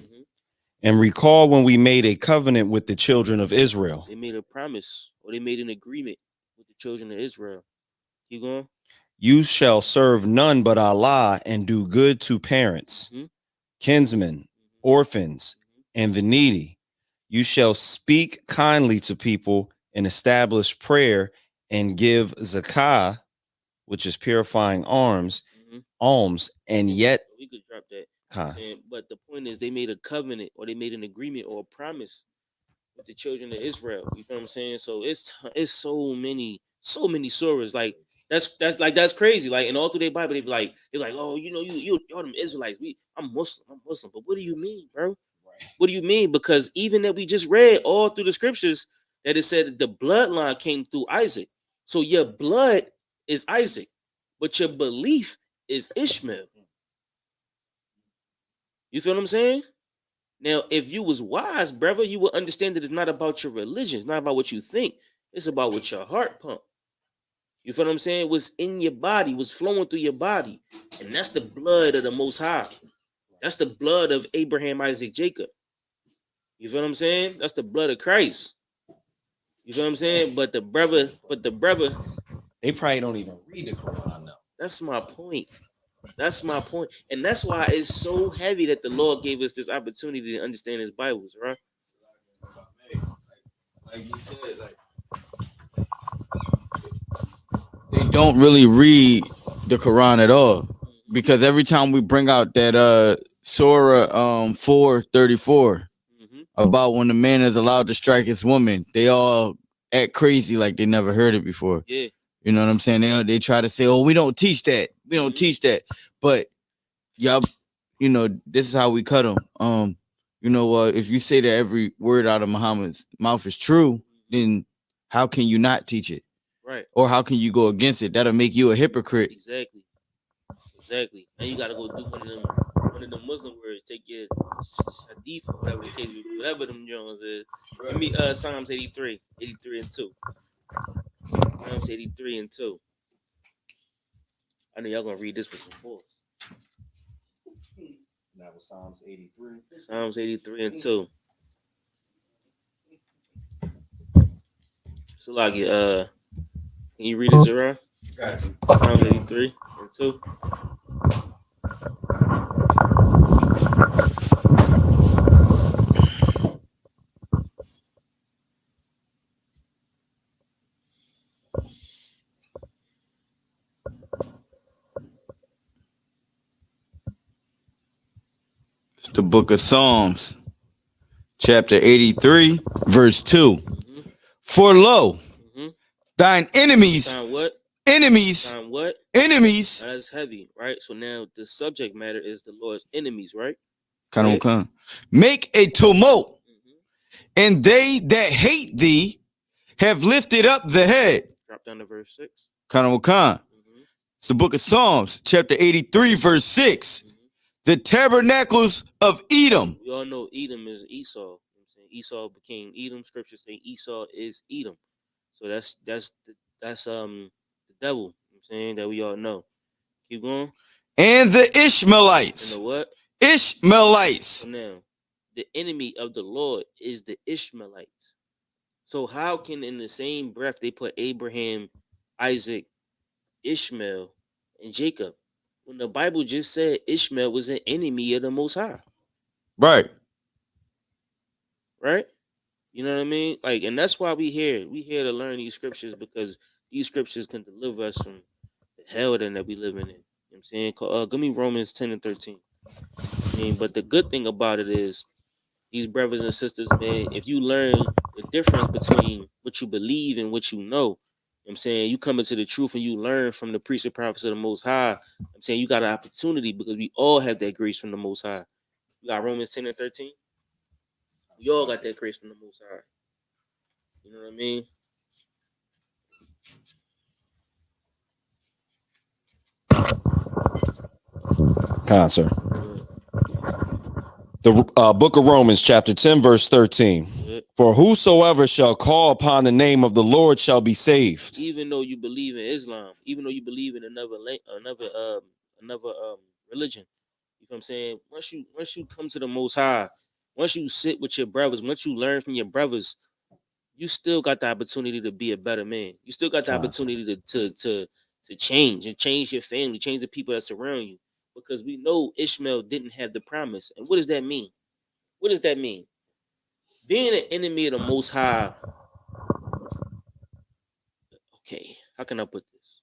And recall when we made a covenant with the children of Israel. They made a promise or they made an agreement with the children of Israel. Keep going. You shall serve none but Allah and do good to parents, Mhm. kinsmen, orphans, and the needy. You shall speak kindly to people and establish prayer and give zakah, which is purifying alms, and yet We could drop that. Huh. But the point is, they made a covenant or they made an agreement or a promise with the children of Israel. You feel what I'm saying? So it's so many surahs. Like that's crazy. Like in all through their Bible, they're like, oh, y'all them Israelites. I'm Muslim. But what do you mean, bro? What do you mean? Because even that we just read all through the scriptures that it said that the bloodline came through Isaac. So your blood is Isaac, but your belief is Ishmael. You feel what I'm saying? Now, if you was wise, brother, you would understand that it's not about your religion. It's not about what you think. It's about what your heart pump. You feel what I'm saying? What's in your body, what's flowing through your body. And that's the blood of the Most High. That's the blood of Abraham, Isaac, Jacob. You feel what I'm saying? That's the blood of Christ. You feel what I'm saying? But the brother, They probably don't even read the Quran now. that's my point. That's my point. And that's why it's so heavy that the Lord gave us this opportunity to understand his Bibles, right? Like you said, they don't really read the Quran at all. Because every time we bring out that Surah 4:34 about when the man is allowed to strike his woman, they all act crazy like they never heard it before. Yeah. You know what I'm saying? They try to say, oh, we don't teach that. We don't teach that. But y'all, this is how we cut them. If you say that every word out of Muhammad's mouth is true, then how can you not teach it? Right. Or how can you go against it? That'll make you a hypocrite. Exactly. And you gotta go do one of them Muslim words. Take your hadith or whatever the case, whatever them Jones is. Give me Psalms 83 and 2. Psalms 83 and 2. I know y'all gonna read this with some force. That was Psalms 83. Psalms 83 and 2. Salagi, can you read it, Zara? Got you. Psalms 83 and 2. It's the book of Psalms, chapter 83, verse 2. For lo, thine enemies, What? enemies, What? enemies. That's heavy, right? So now the subject matter is the Lord's enemies, right? Make a tumult, and they that hate thee have lifted up the head. Drop down to verse 6. It's the book of Psalms, chapter 83, verse 6. The tabernacles of Edom. We all know Edom is Esau. You know what I'm saying? Esau became Edom. Scripture say Esau is Edom. So that's the devil. You know what I'm saying, that we all know. Keep going. And the Ishmaelites. And the what? Ishmaelites. So now, the enemy of the Lord is the Ishmaelites. So how can in the same breath they put Abraham, Isaac, Ishmael, and Jacob, when the Bible just said Ishmael was an enemy of the Most High? Right. You know what I mean? Like, and that's why we here to learn these scriptures, because these scriptures can deliver us from the hell that we living in. You know what I'm saying? Give me Romans 10 and 13. I mean, but the good thing about it is, these brothers and sisters, man, if you learn the difference between what you believe and what you know, I'm saying, you come into the truth and you learn from the priests and prophets of the Most High. I'm saying you got an opportunity, because we all have that grace from the Most High. You got Romans 10 and 13. We all got that grace from the Most High. You know what I mean? Sir. The book of Romans, chapter 10, verse 13. For whosoever shall call upon the name of the Lord shall be saved. Even though you believe in Islam, even though you believe in another religion, you know what I'm saying? Once you come to the Most High, Once you sit with your brothers, once you learn from your brothers, you still got the opportunity to be a better man. You still got the opportunity to change and change your family, change the people that surround you. Because we know Ishmael didn't have the promise. And what does that mean? What does that mean? Being an enemy of the Most High. Okay, how can I put this?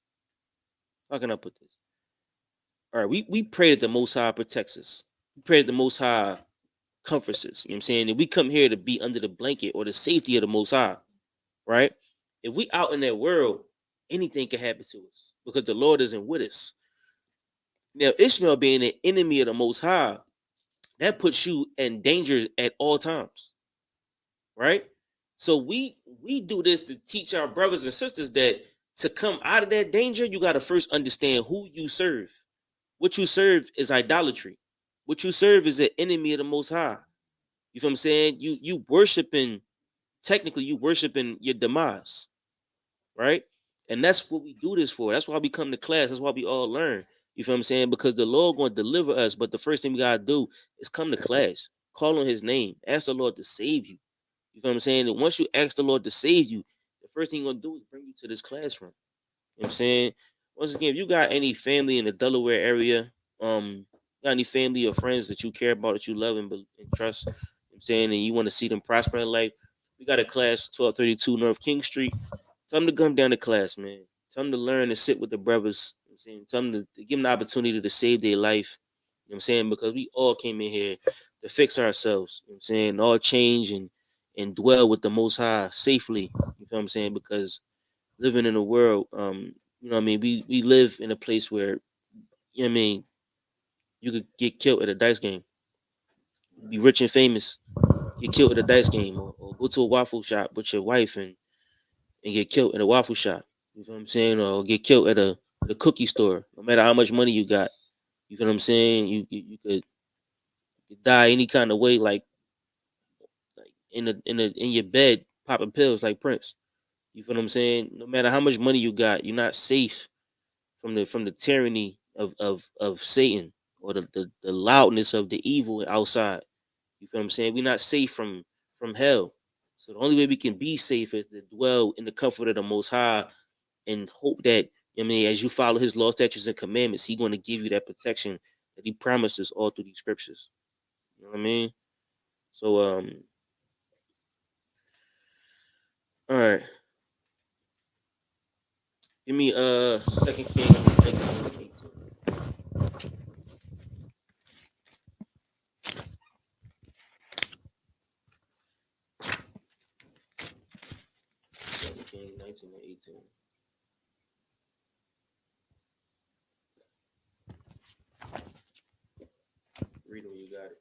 How can I put this? All right, we pray that the Most High protects us. We pray that the Most High comforts us. You know what I'm saying? And we come here to be under the blanket or the safety of the Most High, right? If we out in that world, anything can happen to us because the Lord isn't with us. Now, Ishmael being an enemy of the Most High, that puts you in danger at all times, right? So we do this to teach our brothers and sisters that to come out of that danger, you got to first understand who you serve. What you serve is idolatry. What you serve is an enemy of the Most High. You feel what I'm saying? You worshiping, technically you worshiping your demise, right? And that's what we do this for. That's why we come to class. That's why we all learn. You feel what I'm saying? Because the Lord going to deliver us. But the first thing we got to do is come to class. Call on his name. Ask the Lord to save you. You feel what I'm saying? And once you ask the Lord to save you, the first thing he's going to do is bring you to this classroom. You know what I'm saying? Once again, if you got any family in the Delaware area, got any family or friends that you care about, that you love and trust, you know what I'm saying, and you want to see them prosper in life, we got a class, 1232 North King Street. Tell them to come down to class, man. Tell them to learn and sit with the brothers. You know what I'm saying? Tell them to give them the opportunity to save their life. You know what I'm saying? Because we all came in here to fix ourselves. You know what I'm saying? All change and dwell with the Most High safely. You know what I'm saying? Because living in a world, you know what I mean? We live in a place where, you know what I mean, you could get killed at a dice game. Be rich and famous, get killed at a dice game, or go to a waffle shop with your wife and get killed at a waffle shop. You know what I'm saying? Or get killed at a cookie store. No matter how much money you got, you know what I'm saying? You could die any kind of way, like in your bed popping pills like Prince. You feel what I'm saying? No matter how much money you got, you're not safe from the tyranny of Satan or the loudness of the evil outside. You feel what I'm saying? We're not safe from hell. So the only way we can be safe is to dwell in the comfort of the Most High and hope that, I mean, as you follow his law, statutes, and commandments, he's going to give you that protection that he promises all through these scriptures. You know what I mean? So, all right. Give me 2 Kings 19:18. King 19 and 18. Read when you got it.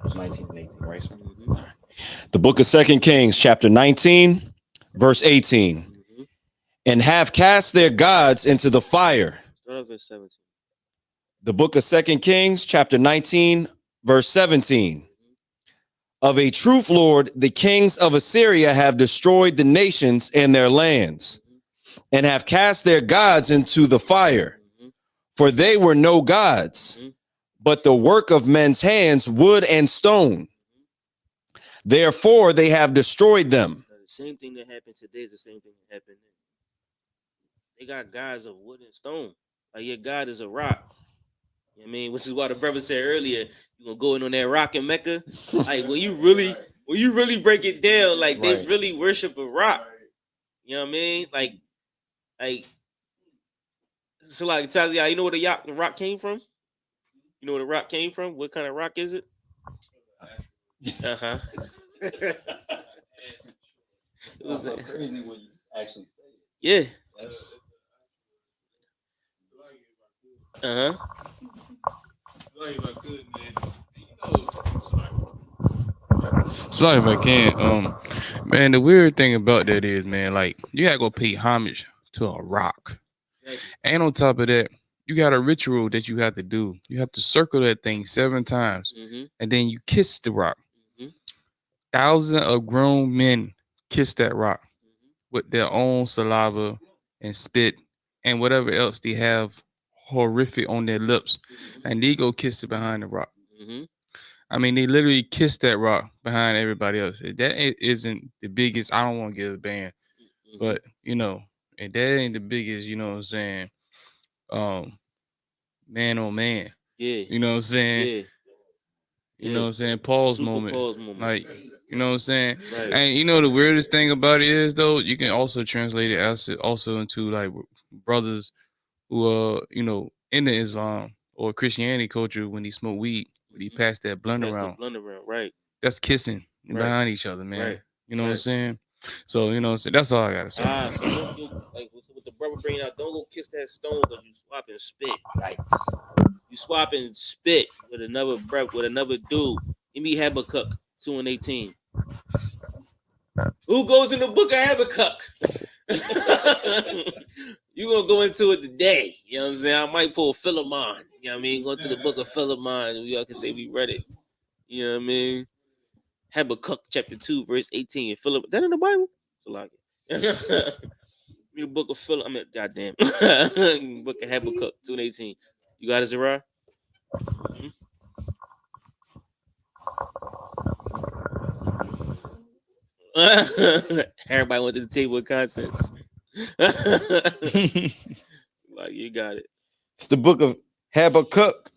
It's 19 and 18, right? The book of 2 Kings, chapter 19, verse 18. And have cast their gods into the fire. Start off at 17. The book of 2 Kings, chapter 19, verse 17. Of a truth, Lord, the kings of Assyria have destroyed the nations and their lands, and have cast their gods into the fire. For they were no gods, but the work of men's hands, wood and stone. Therefore, they have destroyed them. The same thing that happened today is the same thing that happened then. They got gods of wood and stone. Like your God is a rock. You know what I mean? Which is why the brother said earlier, you're gonna go in on that rock in Mecca. Like when you really break it down, like they really worship a rock. You know what I mean? Like so like Tazia, you know where the rock came from? You know where the rock came from? What kind of rock is it? Uh-huh. It was so crazy when you actually say it. Yeah. Uh-huh. Sorry if I can. Man, the weird thing about that is, man, like you gotta go pay homage to a rock. And on top of that, you got a ritual that you have to do. You have to circle that thing 7 times, and then you kiss the rock. Thousands of grown men kiss that rock. with their own saliva and spit and whatever else they have horrific on their lips, and they go kiss it behind the rock. Mm-hmm. I mean, they literally kiss that rock behind everybody else. Isn't the biggest. I don't want to get a ban, but and that ain't the biggest. You know what I'm saying? Man on man. Yeah. You know what I'm saying? Yeah. You know what I'm saying? Pause Super moment. pause moment. Like, you know what I'm saying? Right. And the weirdest thing about it is though, you can also translate it as also into like brothers who are, into Islam or Christianity culture when they smoke weed, when they pass that blunt around. Right. That's kissing behind each other, man. Right. You know what I'm saying? So, that's all I gotta say. So don't go, like with the brother bringing out, don't go kiss that stone because you swapping spit. Right. You swapping spit with another dude. Give me Habakkuk 2:18. Who goes in the book of Habakkuk? You gonna go into it today. You know what I'm saying? I might pull Philemon. You know what I mean? Go to the book of Philemon. Y'all can say we read it. You know what I mean? Habakkuk chapter 2, verse 18. Philip, that in the Bible? So like it. The book of Philip. I mean, goddamn. Book of Habakkuk 2:18. You got it, Zerah? Mm-hmm. Everybody went to the table of contents. Like you got it. It's the book of Habakkuk,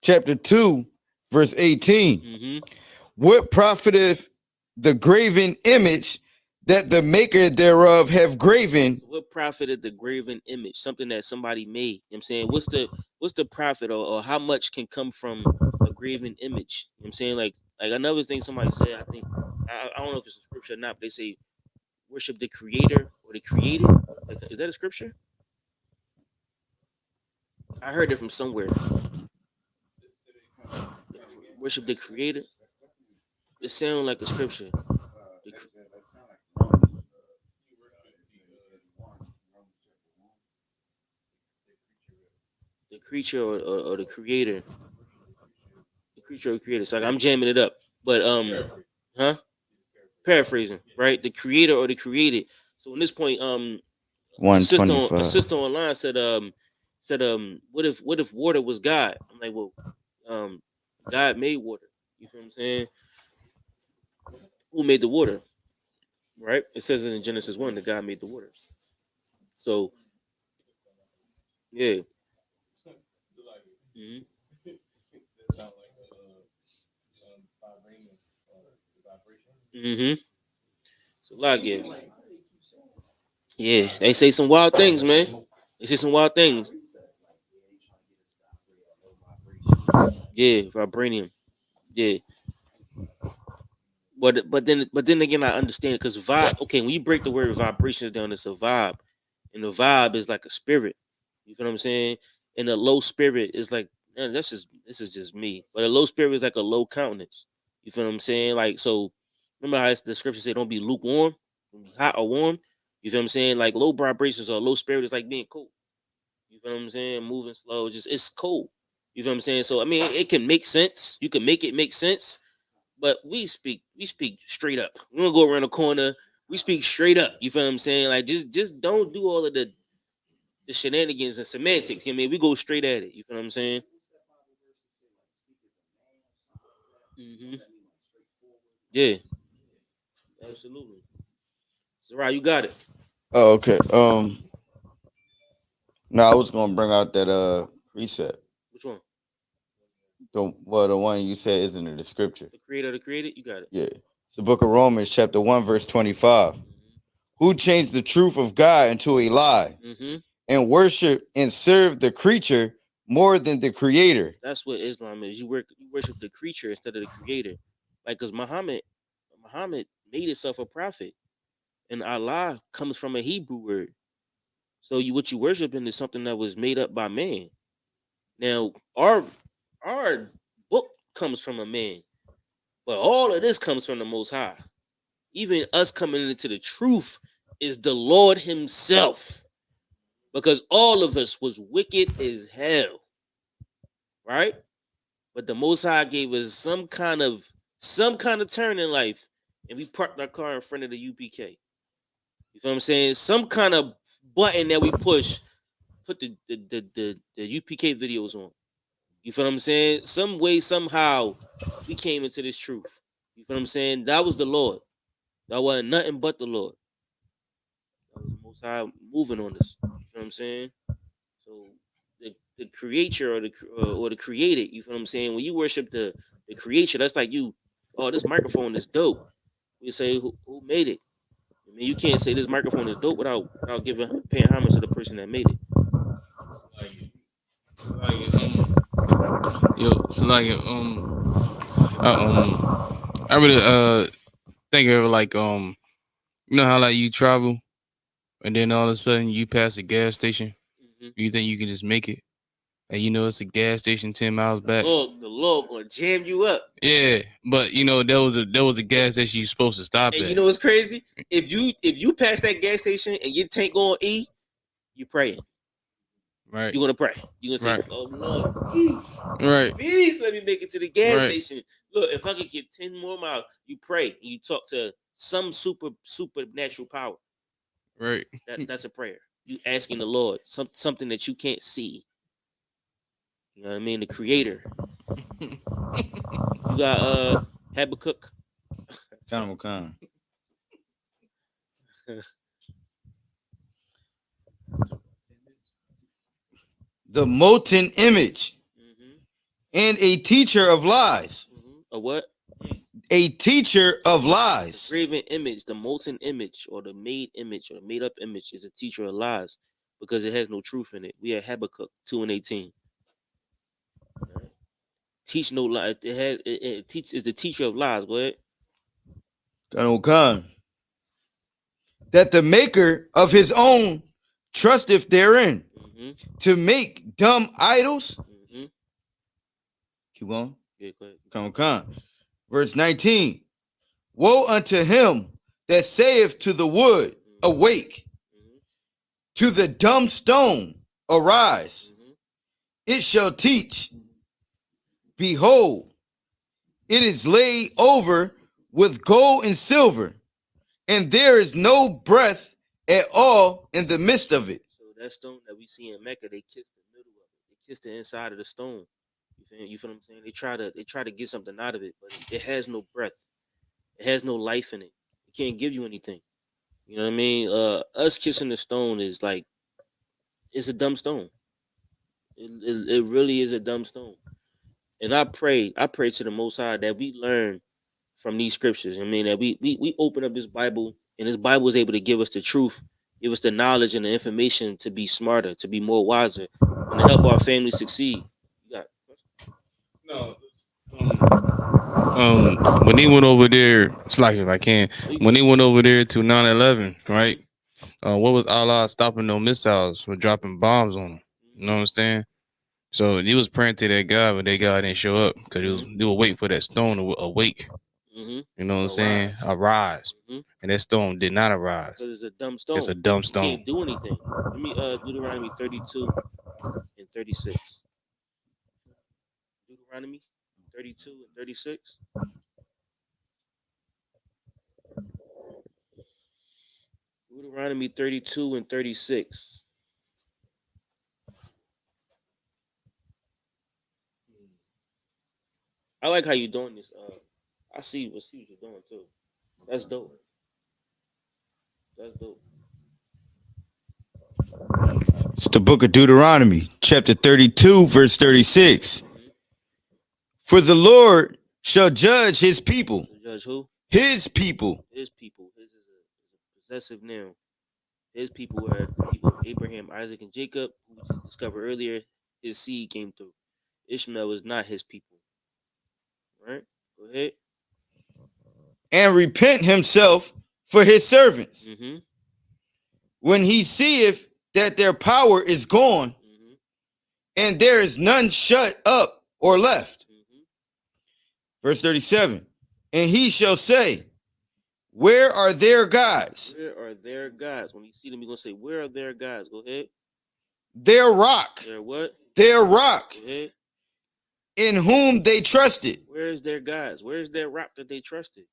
chapter 2, verse 18. Mm-hmm. What profiteth the graven image that the maker thereof have graven? What profited the graven image? Something that somebody made. You know what I'm saying? What's the profit or how much can come from a graven image? You know what I'm saying? Like another thing somebody said, I think I don't know if it's a scripture or not, but they say worship the creator or the created. Like, is that a scripture? I heard it from somewhere. Worship the creator. It sounds like a scripture. The creature or the creator. The creature or creator. So I'm jamming it up. But paraphrasing, right? The creator or the created. So in this point, 125. a sister online said what if water was God? I'm like, well, God made water. You feel what I'm saying? Who made the water? Right? It says it in Genesis 1 that God made the water. So yeah. Mm-hmm. Mm-hmm. So like yeah, they say some wild things, man. They say some wild things. Yeah, vibranium. Yeah. But then again, I understand it because vibe. Okay, when you break the word vibrations down, it's a vibe, and the vibe is like a spirit. You feel what I'm saying? And a low spirit is like, man, this is just me. But a low spirit is like a low countenance. You feel what I'm saying? Like, so remember how the scripture say, "Don't be lukewarm, don't be hot or warm." You feel what I'm saying? Like low vibrations or low spirit is like being cold. You feel what I'm saying? Moving slow, just it's cold. You feel what I'm saying? So I mean, it can make sense. You can make it make sense. But we speak straight up. We don't go around the corner. We speak straight up. You feel what I'm saying? Like just don't do all of the shenanigans and semantics. You know what I mean? We go straight at it. You feel what I'm saying? Mm-hmm. Yeah. Absolutely. Zara, you got it. Oh, okay. No, I was gonna bring out that precept. Which one? The one you said isn't in the scripture. The creator, the created. You got it. Yeah. It's the book of Romans, chapter 1, verse 25. Mm-hmm. Who changed the truth of God into a lie, mm-hmm. and worship and serve the creature more than the creator. That's what Islam is. You worship the creature instead of the creator. Like, because Muhammad made himself a prophet, and Allah comes from a Hebrew word. So what you worshiping is something that was made up by man. Now, our book comes from a man, but all of this comes from the Most High. Even us coming into the truth is the Lord himself, because all of us was wicked as hell, right? But the Most High gave us some kind of turn in life, and we parked our car in front of the UPK. You feel what I'm saying? Some kind of button that we push, put the UPK videos on. You feel what I'm saying? Some way, somehow, we came into this truth. You feel what I'm saying? That was the Lord. That wasn't nothing but the Lord. That was the Most High moving on us. You feel what I'm saying? So the creator or the created, you feel what I'm saying? When you worship the creator, that's like you, oh, this microphone is dope. You say, who made it? I mean, you can't say this microphone is dope without paying homage to the person that made it. I really think of it like you know how like you travel and then all of a sudden you pass a gas station, you think you can just make it, and you know it's a gas station 10 miles back. The Lord gonna jam you up. Yeah, but you know there was a gas station you're supposed to stop And at. you know what's crazy? If you pass that gas station and your tank on E, you praying. Right. You're gonna pray. You're gonna say, Right. "Oh Lord, please, Right. please let me make it to the gas Right. station. Look, if I could get 10 more miles, you pray and you talk to some supernatural power. Right. That's a prayer. You asking the Lord something that you can't see. You know what I mean? The Creator. You got Habakkuk. Khan. The molten image and a teacher of lies. A what? A teacher of lies. The graven image, the molten image, or the made image, or the made up image is a teacher of lies because it has no truth in it. We have Habakkuk 2:18. Right. Teach no lie. It is the teacher of lies. Go ahead. Khan. That the maker of his own trusteth therein to make dumb idols. Keep going. Yeah, go ahead. Khan. Verse 19. Woe unto him that saith to the wood, awake, to the dumb stone, arise. It shall teach. Behold, it is laid over with gold and silver, and there is no breath at all in the midst of it. So that stone that we see in Mecca, they kissed the middle of it. They kissed the inside of the stone. You feel what I'm saying? They try to get something out of it, but it has no breath. It has no life in it. It can't give you anything. You know what I mean? Us kissing the stone is like, it's a dumb stone. It really is a dumb stone. And I pray to the Most High that we learn from these scriptures. I mean, that we open up this Bible, and this Bible is able to give us the truth, give us the knowledge and the information to be smarter, to be more wiser, and to help our family succeed. No. When he went over there, it's like if I can, when he went over there to 9/11, right? What was Allah stopping those missiles from dropping bombs on them? You know what I'm saying? So he was praying to that God, but that God didn't show up because they were waiting for that stone to awake. You know what I'm saying? Arise. And that stone did not arise. Because it's a dumb stone. It's a dumb stone. You can't do anything. Let me Deuteronomy 32 and 36. Deuteronomy 32 and 36. Deuteronomy 32 and 36. I like how you're doing this. I see what you're doing too. That's dope. That's dope. It's the book of Deuteronomy, chapter 32, verse 36. For the Lord shall judge his people. Judge who? His people. His people. His is a possessive noun. His people were the people of Abraham, Isaac, and Jacob, who we just discovered earlier. His seed came through. Ishmael was not his people. Right? Go ahead. And repent himself for his servants. When he seeth that their power is gone, and there is none shut up or left. Verse 37. And he shall say, where are their gods? Where are their gods? When you see them, you're going to say, where are their gods? Go ahead. Their rock. Their what? Their rock. Go ahead. In whom they trusted. Where is their gods? Where is their rock that they trusted?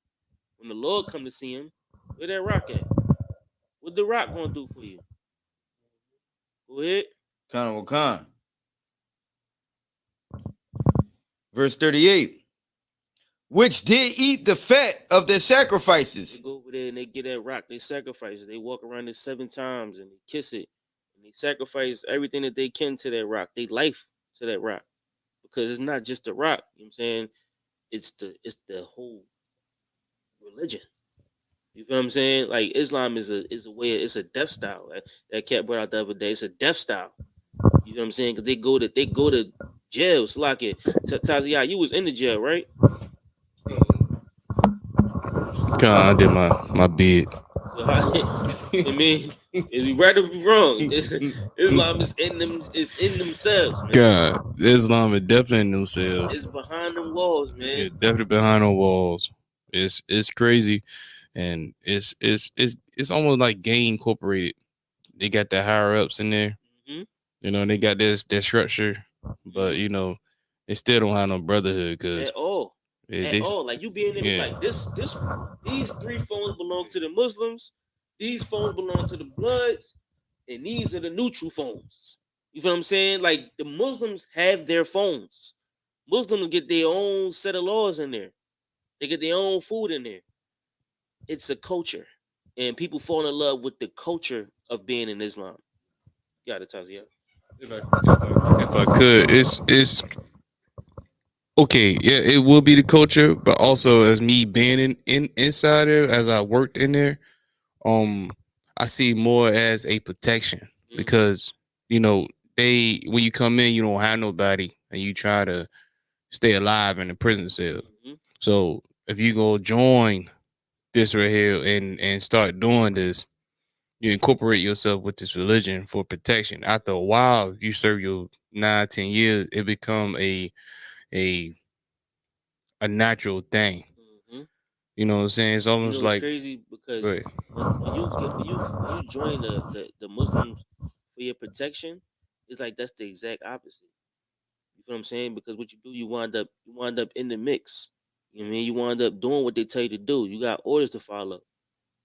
When the Lord come to see him, where that rock at? What the Rock gonna do for you? Go ahead. Khan. Verse 38. Which did eat the fat of their They sacrifices. go over there and they get that rock. They sacrifice it. They walk around it 7 times and they kiss it. And they sacrifice everything that they can to that rock. They life to that rock. Because it's not just the rock. You know what I'm saying? It's the whole religion. You feel what I'm saying? Like Islam is a way. It's a death style. That cat brought out the other day. It's a death style. You know what I'm saying? Because they go to jail. So like it, Tazia, you was in the jail, right? I did my bid. So I mean, if we right or we wrong, Islam is in them. It's in themselves, man. God, Islam is definitely in themselves. It's behind them walls, man. Yeah, definitely behind the walls. It's crazy, and it's almost like gang incorporated. They got the higher ups in there. Mm-hmm. You know, they got their structure, but you know, they still don't have no brotherhood because At all. Like you being in like this these 3 phones belong to the Muslims, these phones belong to the Bloods, and these are the neutral phones. You feel what I'm saying? Like the Muslims have their phones. Muslims get their own set of laws in there. They get their own food in there. It's a culture, and people fall in love with the culture of being in Islam. You got it, Tazia. if I could, it's okay. Yeah, it will be the culture, but also as me being inside there, as I worked in there, I see more as a protection because you know when you come in, you don't have nobody, and you try to stay alive in the prison cell. So if you go join this right here and start doing this, you incorporate yourself with this religion for protection. After a while, you serve your 9-10 years, it become a natural thing. You know what I'm saying? It's almost like crazy because when you join the Muslims for your protection, it's like that's the exact opposite. You feel what I'm saying? Because what you do, you wind up in the mix. You know what I mean? You wind up doing what they tell you to do. You got orders to follow.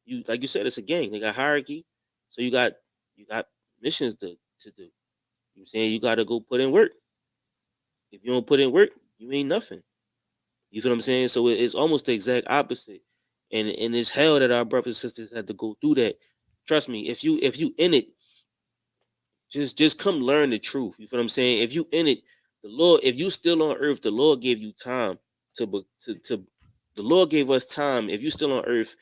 You like you said, it's a gang. They got hierarchy. So you got missions to do. You know what I'm saying? You gotta go put in work. If you don't put in work, you ain't nothing. You feel what I'm saying? So it's almost the exact opposite. And it's hell that our brothers and sisters had to go through that. Trust me, if you in it, just come learn the truth. You feel what I'm saying? If you in it, the Lord, if you still on earth, the Lord gave you time the Lord gave us time. If you still on earth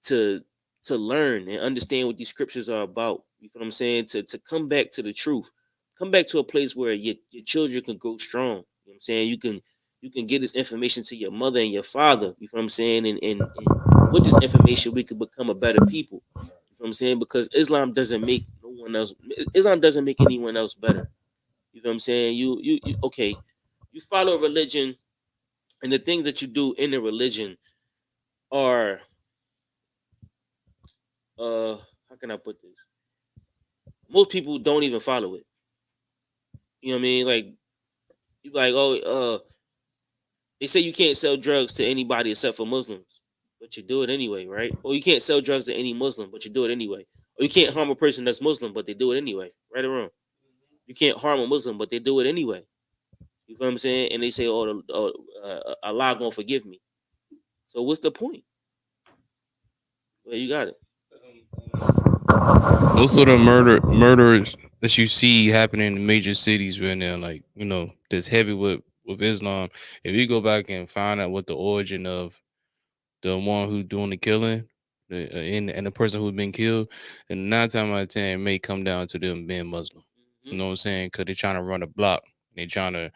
to learn and understand what these scriptures are about, you feel what I'm saying? To come back to the truth, come back to a place where your children can grow strong. You know what I'm saying? You can get this information to your mother and your father. You feel what I'm saying? And with this information, we can become a better people. You feel what I'm saying? Because Islam doesn't make anyone else better. You feel what I'm saying? You okay, you follow a religion, and the things that you do in the religion are how can I put this? Most people don't even follow it. You know what I mean? Like you like, they say you can't sell drugs to anybody except for Muslims, but you do it anyway, right? Or you can't sell drugs to any Muslim, but you do it anyway. Or you can't harm a person that's Muslim, but they do it anyway, right or wrong? You can't harm a Muslim, but they do it anyway. You feel what I'm saying? And they say, Allah gonna forgive me. So what's the point? Well, you got it. Most of the murders that you see happening in major cities right now, like that's heavy with Islam. If you go back and find out what the origin of the one who's doing the killing, and the person who's been killed, and 9 times out of 10 it may come down to them being Muslim. You know what I'm saying? Because they're trying to run a block. They're trying to,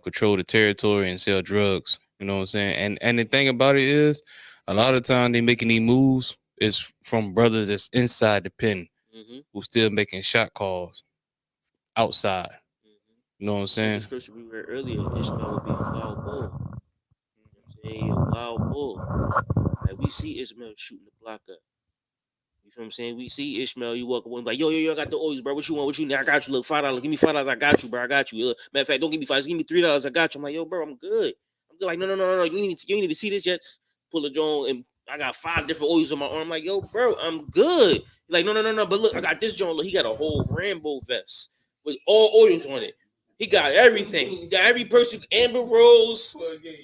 control the territory and sell drugs. You know what I'm saying? And the thing about it is, a lot of time they making these moves is from brothers that's inside the pen who still making shot calls outside. You know what I'm saying? The scripture we read earlier, Ishmael would be a wild bull. You know what I'm saying? A wild bull. Like we see Ishmael shooting the block up. You feel what I'm saying? We see Ishmael, you walk up and like, yo, I got the oils, bro. What you want? What you need? I got you. Look, $5. Give me $5. I got you, bro. I got you. Matter of fact, don't give me $5. Just give me $3. I got you. I'm like, yo, bro, I'm good. I'm good. Like, no. You ain't even see this yet. Pull a drone and I got 5 different oils on my arm. I'm like, yo, bro, I'm good. He's like, no. But look, I got this joint. Look, he got a whole Rambo vest with all oils on it. He got everything. He got every person, Amber Rose,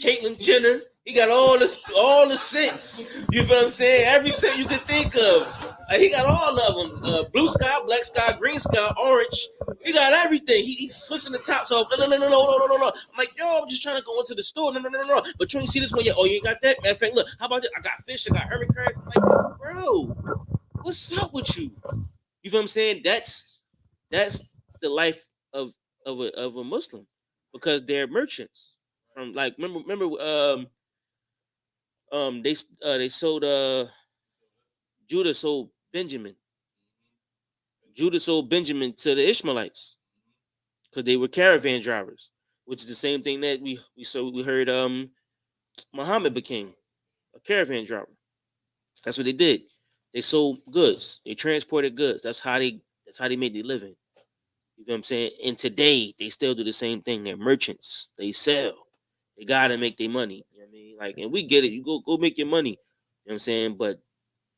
Caitlyn Jenner. He got all the scents. You feel what I'm saying? Every scent you could think of. He got all of them. Blue sky, black sky, green sky, orange. He got everything. He twisting the tops off. No. I'm like, yo, I'm just trying to go into the store. No. But you ain't see this one yet. Oh, you ain't got that? Matter of fact, look, how about this? I got fish. I got hermit crab. I'm like, bro, what's up with you? You feel what I'm saying? That's the life of a Muslim, because they're merchants. From like, remember, they sold Judah sold Benjamin. Judah sold Benjamin to the Ishmaelites because they were caravan drivers, which is the same thing that we heard Muhammad became a caravan driver. That's what they did. They sold goods. They transported goods. That's how they made their living. You know what I'm saying? And today they still do the same thing. They're merchants. They sell. They gotta make their money. You know what I mean? Like, and we get it. You go make your money. You know what I'm saying? But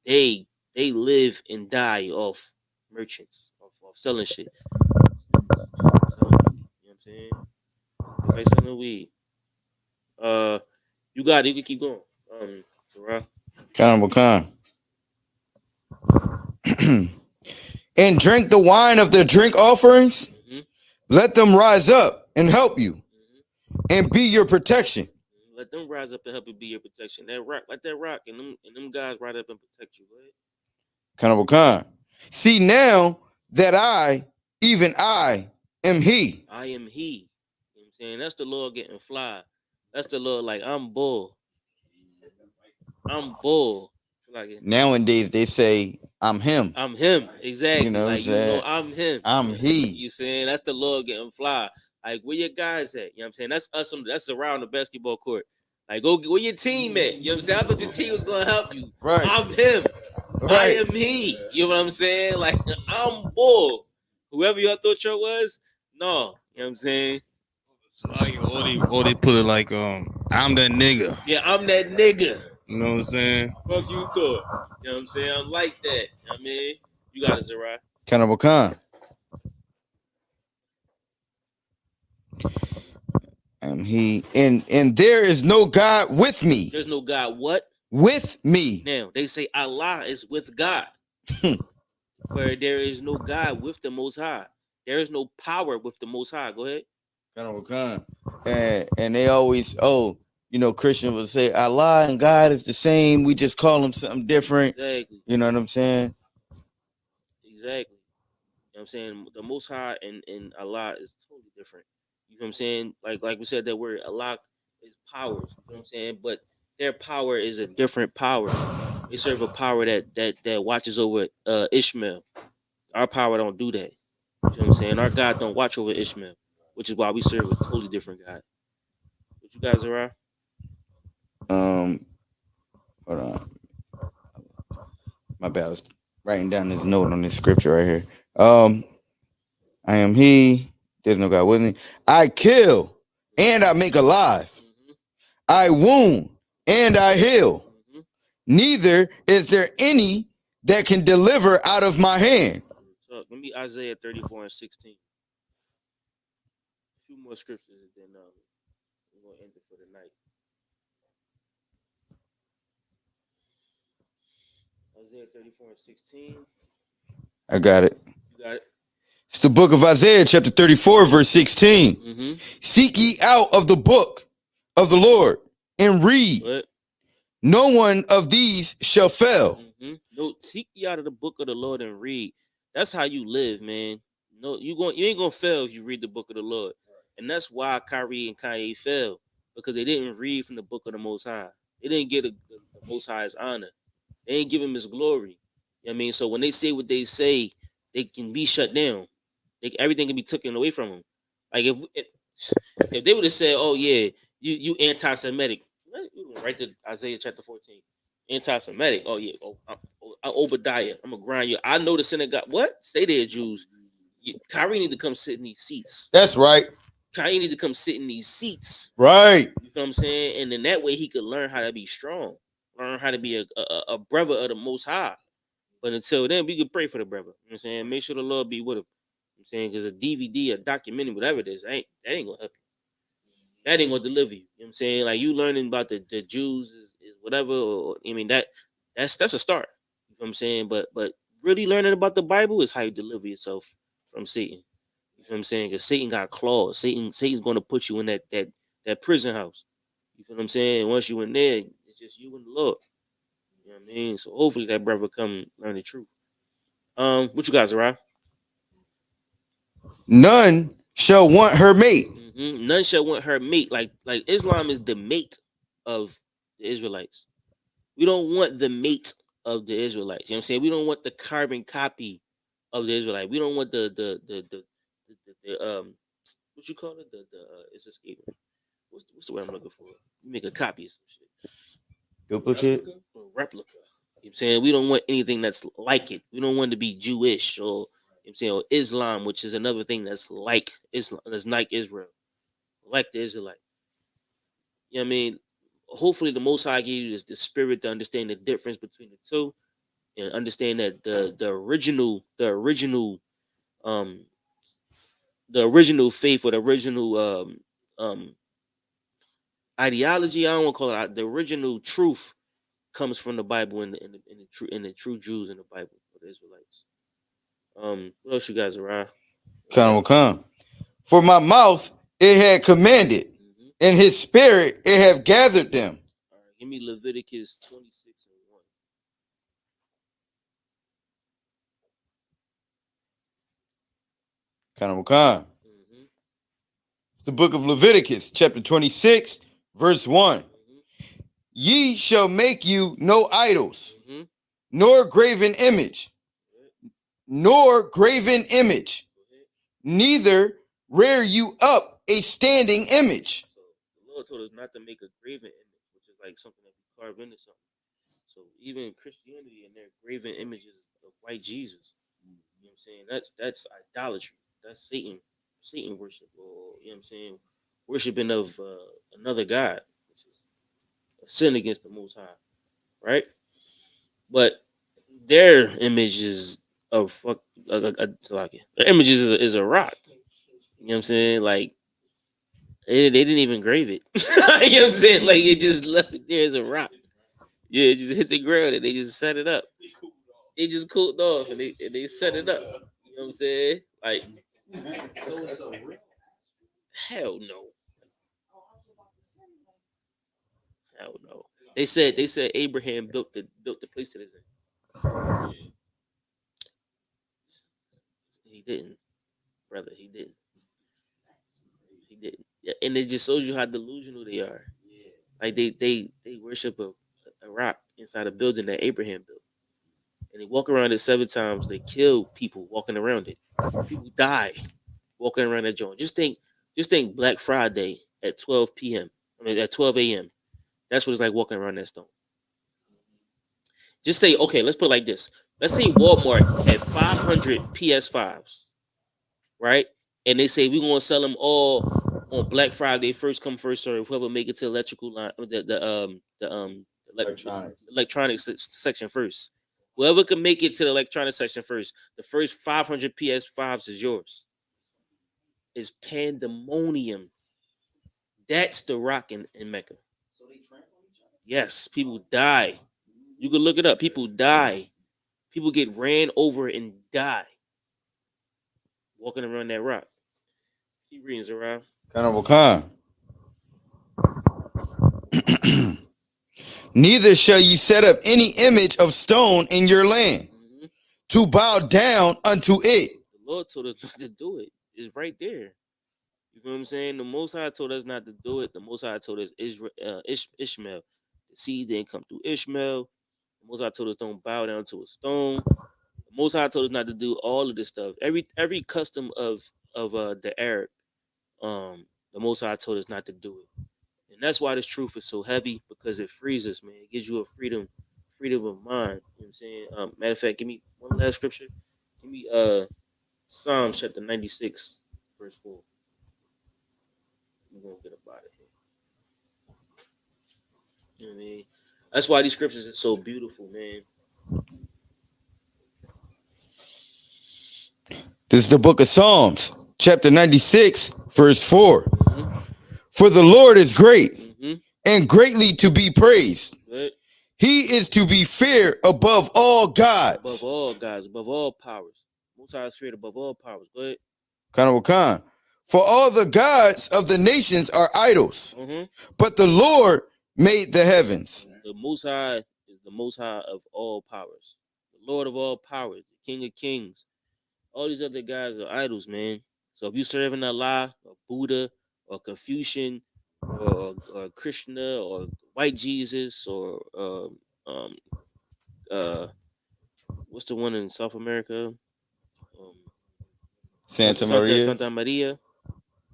they live and die off merchants, off selling shit. You know what I'm saying? If I sell the weed, you got it. You can keep going. Sarah. Khan. And drink the wine of their drink offerings. Mm-hmm. Let them rise up and help you, and be your protection. Let them rise up and help you be your protection. That rock, like that rock, and them guys rise up and protect you. Right? Khan. See now that I, even I, am He. I am He. You know what I'm saying? That's the Lord getting fly. That's the Lord, like, I'm bull. I'm bull. Like, nowadays they say I'm Him. I'm Him. Exactly. You know what I'm saying? I'm Him. I'm He. You saying that's the Lord getting fly. Like, where your guys at? You know what I'm saying? That's us. That's around the basketball court. Like, go where your team at? You know what I'm saying? I thought your team was gonna help you. Right. I'm Him. Right. I am He. You know what I'm saying? Like, I'm bull. Whoever y'all thought y'all was, no. You know what I'm saying? Or they put it like, I'm that nigga. Yeah, I'm that nigga. You know what I'm saying? Fuck you thought. You know what I'm saying? I'm like that. You know what I mean? You got it, Zerai. Khan. And He, and there is no God with me. There's no God what? With me. Now, they say Allah is with God. Where there is no God with the Most High. There is no power with the Most High. Go ahead. Khan. And they always, Christians will say Allah and God is the same. We just call them something different. Exactly. You know what I'm saying? Exactly. You know what I'm saying? The Most High and Allah is totally different. You know what I'm saying? Like we said, that word Allah is powers. You know what I'm saying? But their power is a different power. They serve a power that watches over Ishmael. Our power don't do that. You know what I'm saying? Our God don't watch over Ishmael, which is why we serve a totally different God. What you guys are? Hold on. My bad. I was writing down this note on this scripture right here. I am He. There's no God with me. I kill and I make alive. Mm-hmm. I wound and I heal. Mm-hmm. Neither is there any that can deliver out of my hand. So let me Isaiah 34:16. A few more scriptures, and then we're gonna end it for the night. Isaiah 34:16. I got it. You got it. It's the book of Isaiah, chapter 34, verse 16. Mm-hmm. Seek ye out of the book of the Lord and read. What? No one of these shall fail. Mm-hmm. No, seek ye out of the book of the Lord and read. That's how you live, man. No, you ain't gonna fail if you read the book of the Lord. And that's why Kyrie and Kanye fell, because they didn't read from the book of the Most High. They didn't get the Most High's honor. They ain't give him his glory. You know what I mean? So when they say what they say, they can be shut down. Everything can be taken away from them. Like if they would have said, "Oh yeah, you anti-Semitic," right to Isaiah chapter 14, anti-Semitic. Oh yeah, I'm Obadiah. I'm gonna grind you. I know the synagogue. What? Stay there, Jews. Kyrie need to come sit in these seats. That's right. Kyrie need to come sit in these seats. Right. You feel what I'm saying? And then that way he could learn how to be strong. learn how to be a brother of the Most High. But until then, we can pray for the brother. You know what I'm saying? Make sure the Lord be with him. You know what I'm saying? Because a DVD, a documentary, whatever it is, that ain't gonna help you. That ain't gonna deliver you. You know what I'm saying? Like you learning about the Jews is whatever, or I mean that's a start. You know what I'm saying? But really learning about the Bible is how you deliver yourself from Satan. You know what I'm saying? Because Satan got claws. Satan's gonna put you in that prison house. You feel what I'm saying? Once you in there, it's just you and the Lord. You know what I mean? So hopefully that brother come learn the truth. What you guys are None shall want her mate. None shall want her mate. Like Islam is the mate of the Israelites. We don't want the mate of the Israelites. You know what I'm saying? We don't want the carbon copy of the Israelite. We don't want the what you call it? It's escaping. What's the word I'm looking for? You make a copy of some shit. Duplicate. Replica. You know what I'm saying? We don't want anything that's like it. We don't want to be Jewish or, you know what I'm saying, or Islam, which is another thing that's like Islam, that's like Israel, like the Israelite. You know what I mean? Hopefully the Most High gave you the spirit to understand the difference between the two and understand that the original faith or the original ideology, I don't want to call it the original truth comes from the Bible and the true Jews in the Bible, or the Israelites. What else you guys are? Come. For my mouth it had commanded, and his spirit it have gathered them. All right, give me Leviticus 26 and 1. It's the book of Leviticus, chapter 26, verse 1. Ye shall make you no idols, nor graven image, neither rear you up a standing image. So the Lord told us not to make a graven image, which is like something that we carve into something. So even in Christianity, and their graven images of white Jesus, you know what I'm saying? That's idolatry. That's Satan worship, or you know what I'm saying, worshiping of another God, which is a sin against the Most High, right? But their image is of their image is a rock. You know what I'm saying? Like they didn't even engrave it. You know what I'm saying? Like it just left it there as a rock. Yeah, it just hit the ground and they just set it up. It just cooled off and they set it up. You know what I'm saying? Like hell no. Hell no. They said Abraham built the place that it's in. He didn't, brother. He didn't. Yeah, and it just shows you how delusional they are. Like they worship a rock inside a building that Abraham built, and they walk around it 7 times. They kill people walking around it. People die walking around that joint. Just think Black Friday at 12 p.m. I mean at 12 a.m. That's what it's like walking around that stone. Just say, okay, let's put it like this. Let's say Walmart had 500 PS5s, right? And they say we're gonna sell them all on Black Friday, first come, first serve. Whoever make it to electrical line, electronics section first. Whoever can make it to the electronics section first, the first 500 PS5s is yours. It's pandemonium. That's the rock in Mecca. So they trample each other? Yes, people die. You can look it up. People die. People get ran over and die walking around that rock. Keep reading, Zara. Neither shall ye set up any image of stone in your land to bow down unto it. The Lord told us not to do it. It's right there. You know what I'm saying? The Most High told us not to do it. The Most High told us Ishmael. The seed didn't come through Ishmael. The Most High told us don't bow down to a stone. The Most High told us not to do all of this stuff. Every custom of the Arab, the Most High told us not to do it. And that's why this truth is so heavy, because it frees us, man. It gives you a freedom of mind. You know what I'm saying? Matter of fact, give me one last scripture. Give me Psalm chapter 96, verse 4. We're gonna get up out of here. You know what I mean? That's why these scriptures are so beautiful, man. This is the book of Psalms, chapter 96, verse 4. For the Lord is great and greatly to be praised. Good. He is to be feared above all gods. Above all gods, above all powers. Most High is feared above all powers. Go ahead. Khan. For all the gods of the nations are idols, but the Lord made the heavens. The Most High is the Most High of all powers, the Lord of all powers, the King of kings. All these other guys are idols, man. So if you serving Allah or Buddha or Confucian or Krishna or White Jesus or what's the one in South America? Santa Maria. Santa Maria.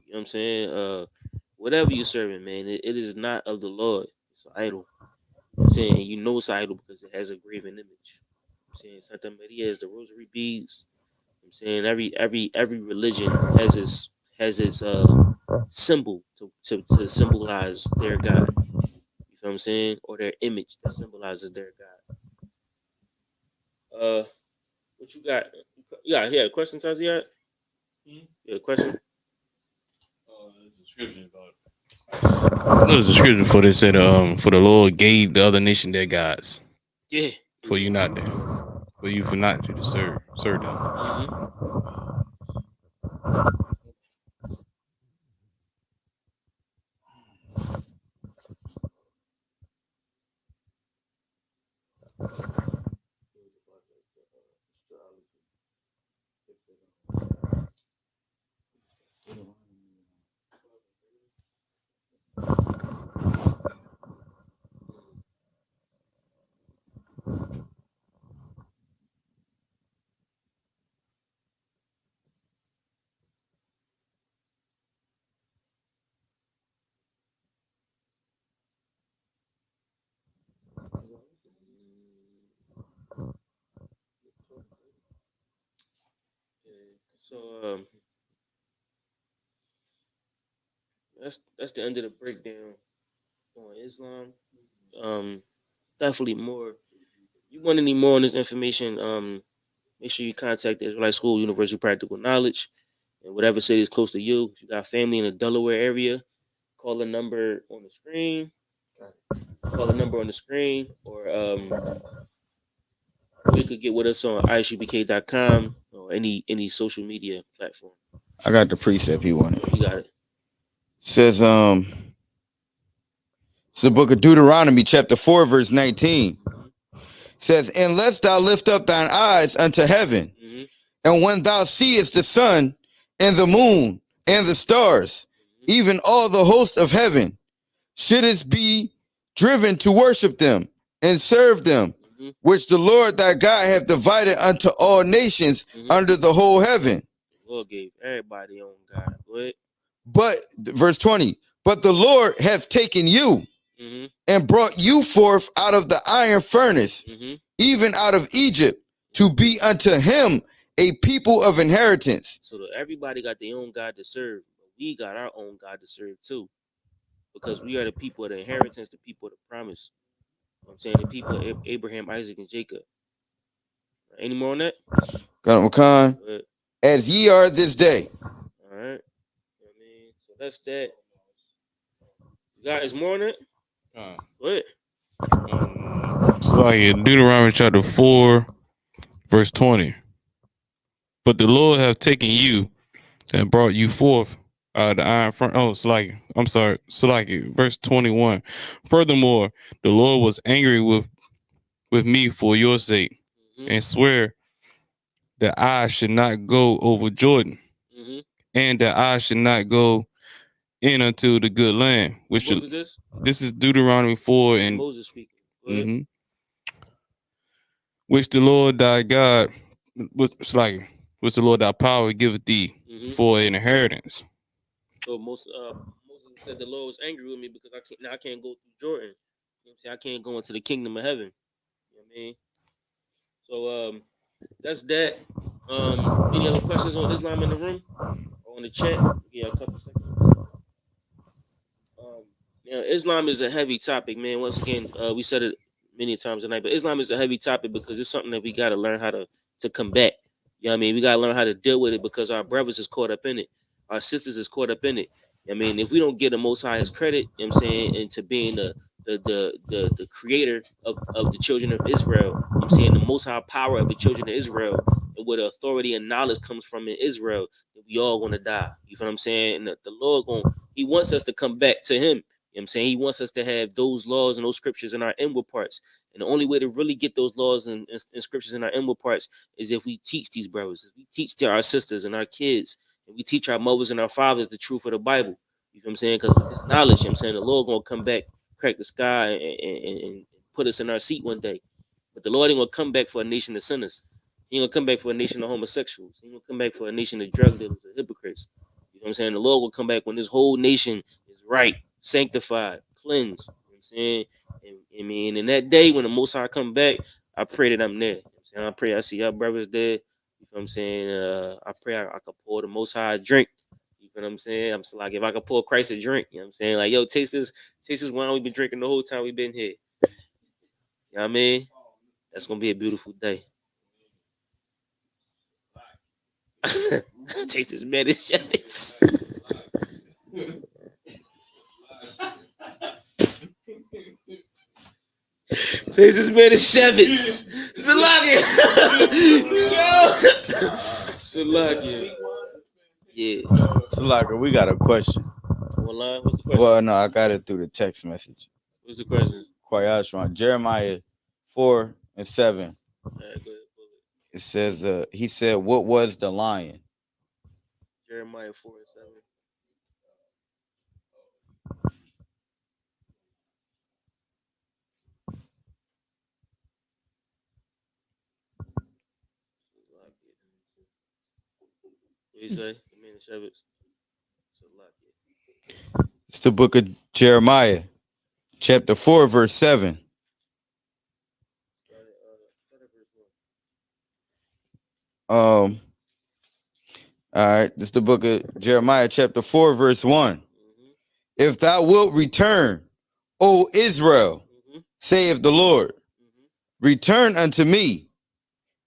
You know what I'm saying? Whatever you're serving, man, it is not of the Lord. It's an idol. I'm saying you know it's an idol because it has a graven image. I'm saying Santa Maria is the rosary beads. I'm saying every religion has its symbol to symbolize their God. You know what I'm saying? Or their image that symbolizes their God. What you got? Yeah, question, Taziat? Yeah, question. There's a scripture for this said for the Lord gave the other nation their gods. Yeah. For you not there. For you for not to serve them. So that's the end of the breakdown on Islam. Definitely more. You want any more on this information? Make sure you contact the Israelite School, University of Practical Knowledge, and whatever city is close to you. If you got family in the Delaware area, call the number on the screen. Or you could get with us on ishubk.com or any social media platform. I got the precept he wanted. You got it. Says it's the book of Deuteronomy, chapter 4, verse 19. Says, unless thou lift up thine eyes unto heaven, and when thou seest the sun and the moon and the stars, even all the host of heaven, shouldest be driven to worship them and serve them, which the Lord thy God hath divided unto all nations under the whole heaven. The Lord gave everybody on God. Go ahead. But verse 20, but the Lord hath taken you and brought you forth out of the iron furnace, even out of Egypt, to be unto him a people of inheritance. So everybody got their own God to serve, but we got our own God to serve too, because we are the people of the inheritance, the people of the promise. You know what I'm saying, the people of Abraham, Isaac, and Jacob. Any more on that? Khan, as ye are this day. All right. I mean, so that's that. You got is more on it? Go ahead. So like Deuteronomy chapter 4, verse 20. But the Lord hath taken you and brought you forth out of the iron front. Oh, it's like, I'm sorry. So like verse 21. Furthermore, the Lord was angry with me for your sake, and swear that I should not go over Jordan, and that I should not go in unto the good land. Which what was this? This is Deuteronomy 4 and Moses speaking. Which the Lord thy God, which the Lord thy power giveth thee for an inheritance. So Moses said the Lord was angry with me because I can't go through Jordan. You know what I'm saying? I can't go into the kingdom of heaven. You know what I mean? So that's that. Any other questions on Islam in the room? Or on the chat? Yeah, a couple seconds. Islam is a heavy topic, man. Once again, we said it many times tonight. But Islam is a heavy topic because it's something that we got to learn how to combat. You know what I mean? We got to learn how to deal with it because our brothers is caught up in it. Our sisters is caught up in it. I mean, if we don't get the Most High's credit, you know what I'm saying, into being the creator of the children of Israel, you know what I'm saying, the Most High power of the children of Israel, and where the authority and knowledge comes from in Israel, we all gonna die. You feel what I'm saying? And the Lord He wants us to come back to Him. You know what I'm saying? He wants us to have those laws and those scriptures in our inward parts. And the only way to really get those laws and scriptures in our inward parts is if we teach these brothers, if we teach to our sisters and our kids, and we teach our mothers and our fathers the truth of the Bible. You feel what I'm saying? Because with this knowledge, you know what I'm saying, the Lord gonna come back, crack the sky, and put us in our seat one day. But the Lord ain't gonna come back for a nation of sinners. He ain't gonna come back for a nation of homosexuals. He ain't gonna come back for a nation of drug dealers or hypocrites. You know what I'm saying? The Lord will come back when this whole nation is right, sanctified, cleansed. You know what I'm saying? And I mean, in that day when the Most High come back, I pray that I'm there. You know what I'm saying? I pray I see our brothers there. You know what I'm saying? I pray I could pour the Most High a drink. You know what I'm saying? I'm like, if I could pour Christ a drink, you know what I'm saying? Like, yo, taste this wine we've been drinking the whole time we've been here. You know what I mean? That's gonna be a beautiful day. Taste this man and Chevys. Taste this man and Chevys. Salakia. Yo. Salakia. Yeah. Salaka, we got a question. Online? What's the question? Well, no, I got it through the text message. What's the question? Quayashwan, Jeremiah 4:7. All right, go ahead. It says, he said, what was the lion? Jeremiah 4:7. What do you say? The man of Chevys. It's the book of Jeremiah, chapter 4, verse 7. All right, this is the book of Jeremiah, chapter 4, verse 1. If thou wilt return, O Israel, saith the Lord, return unto me.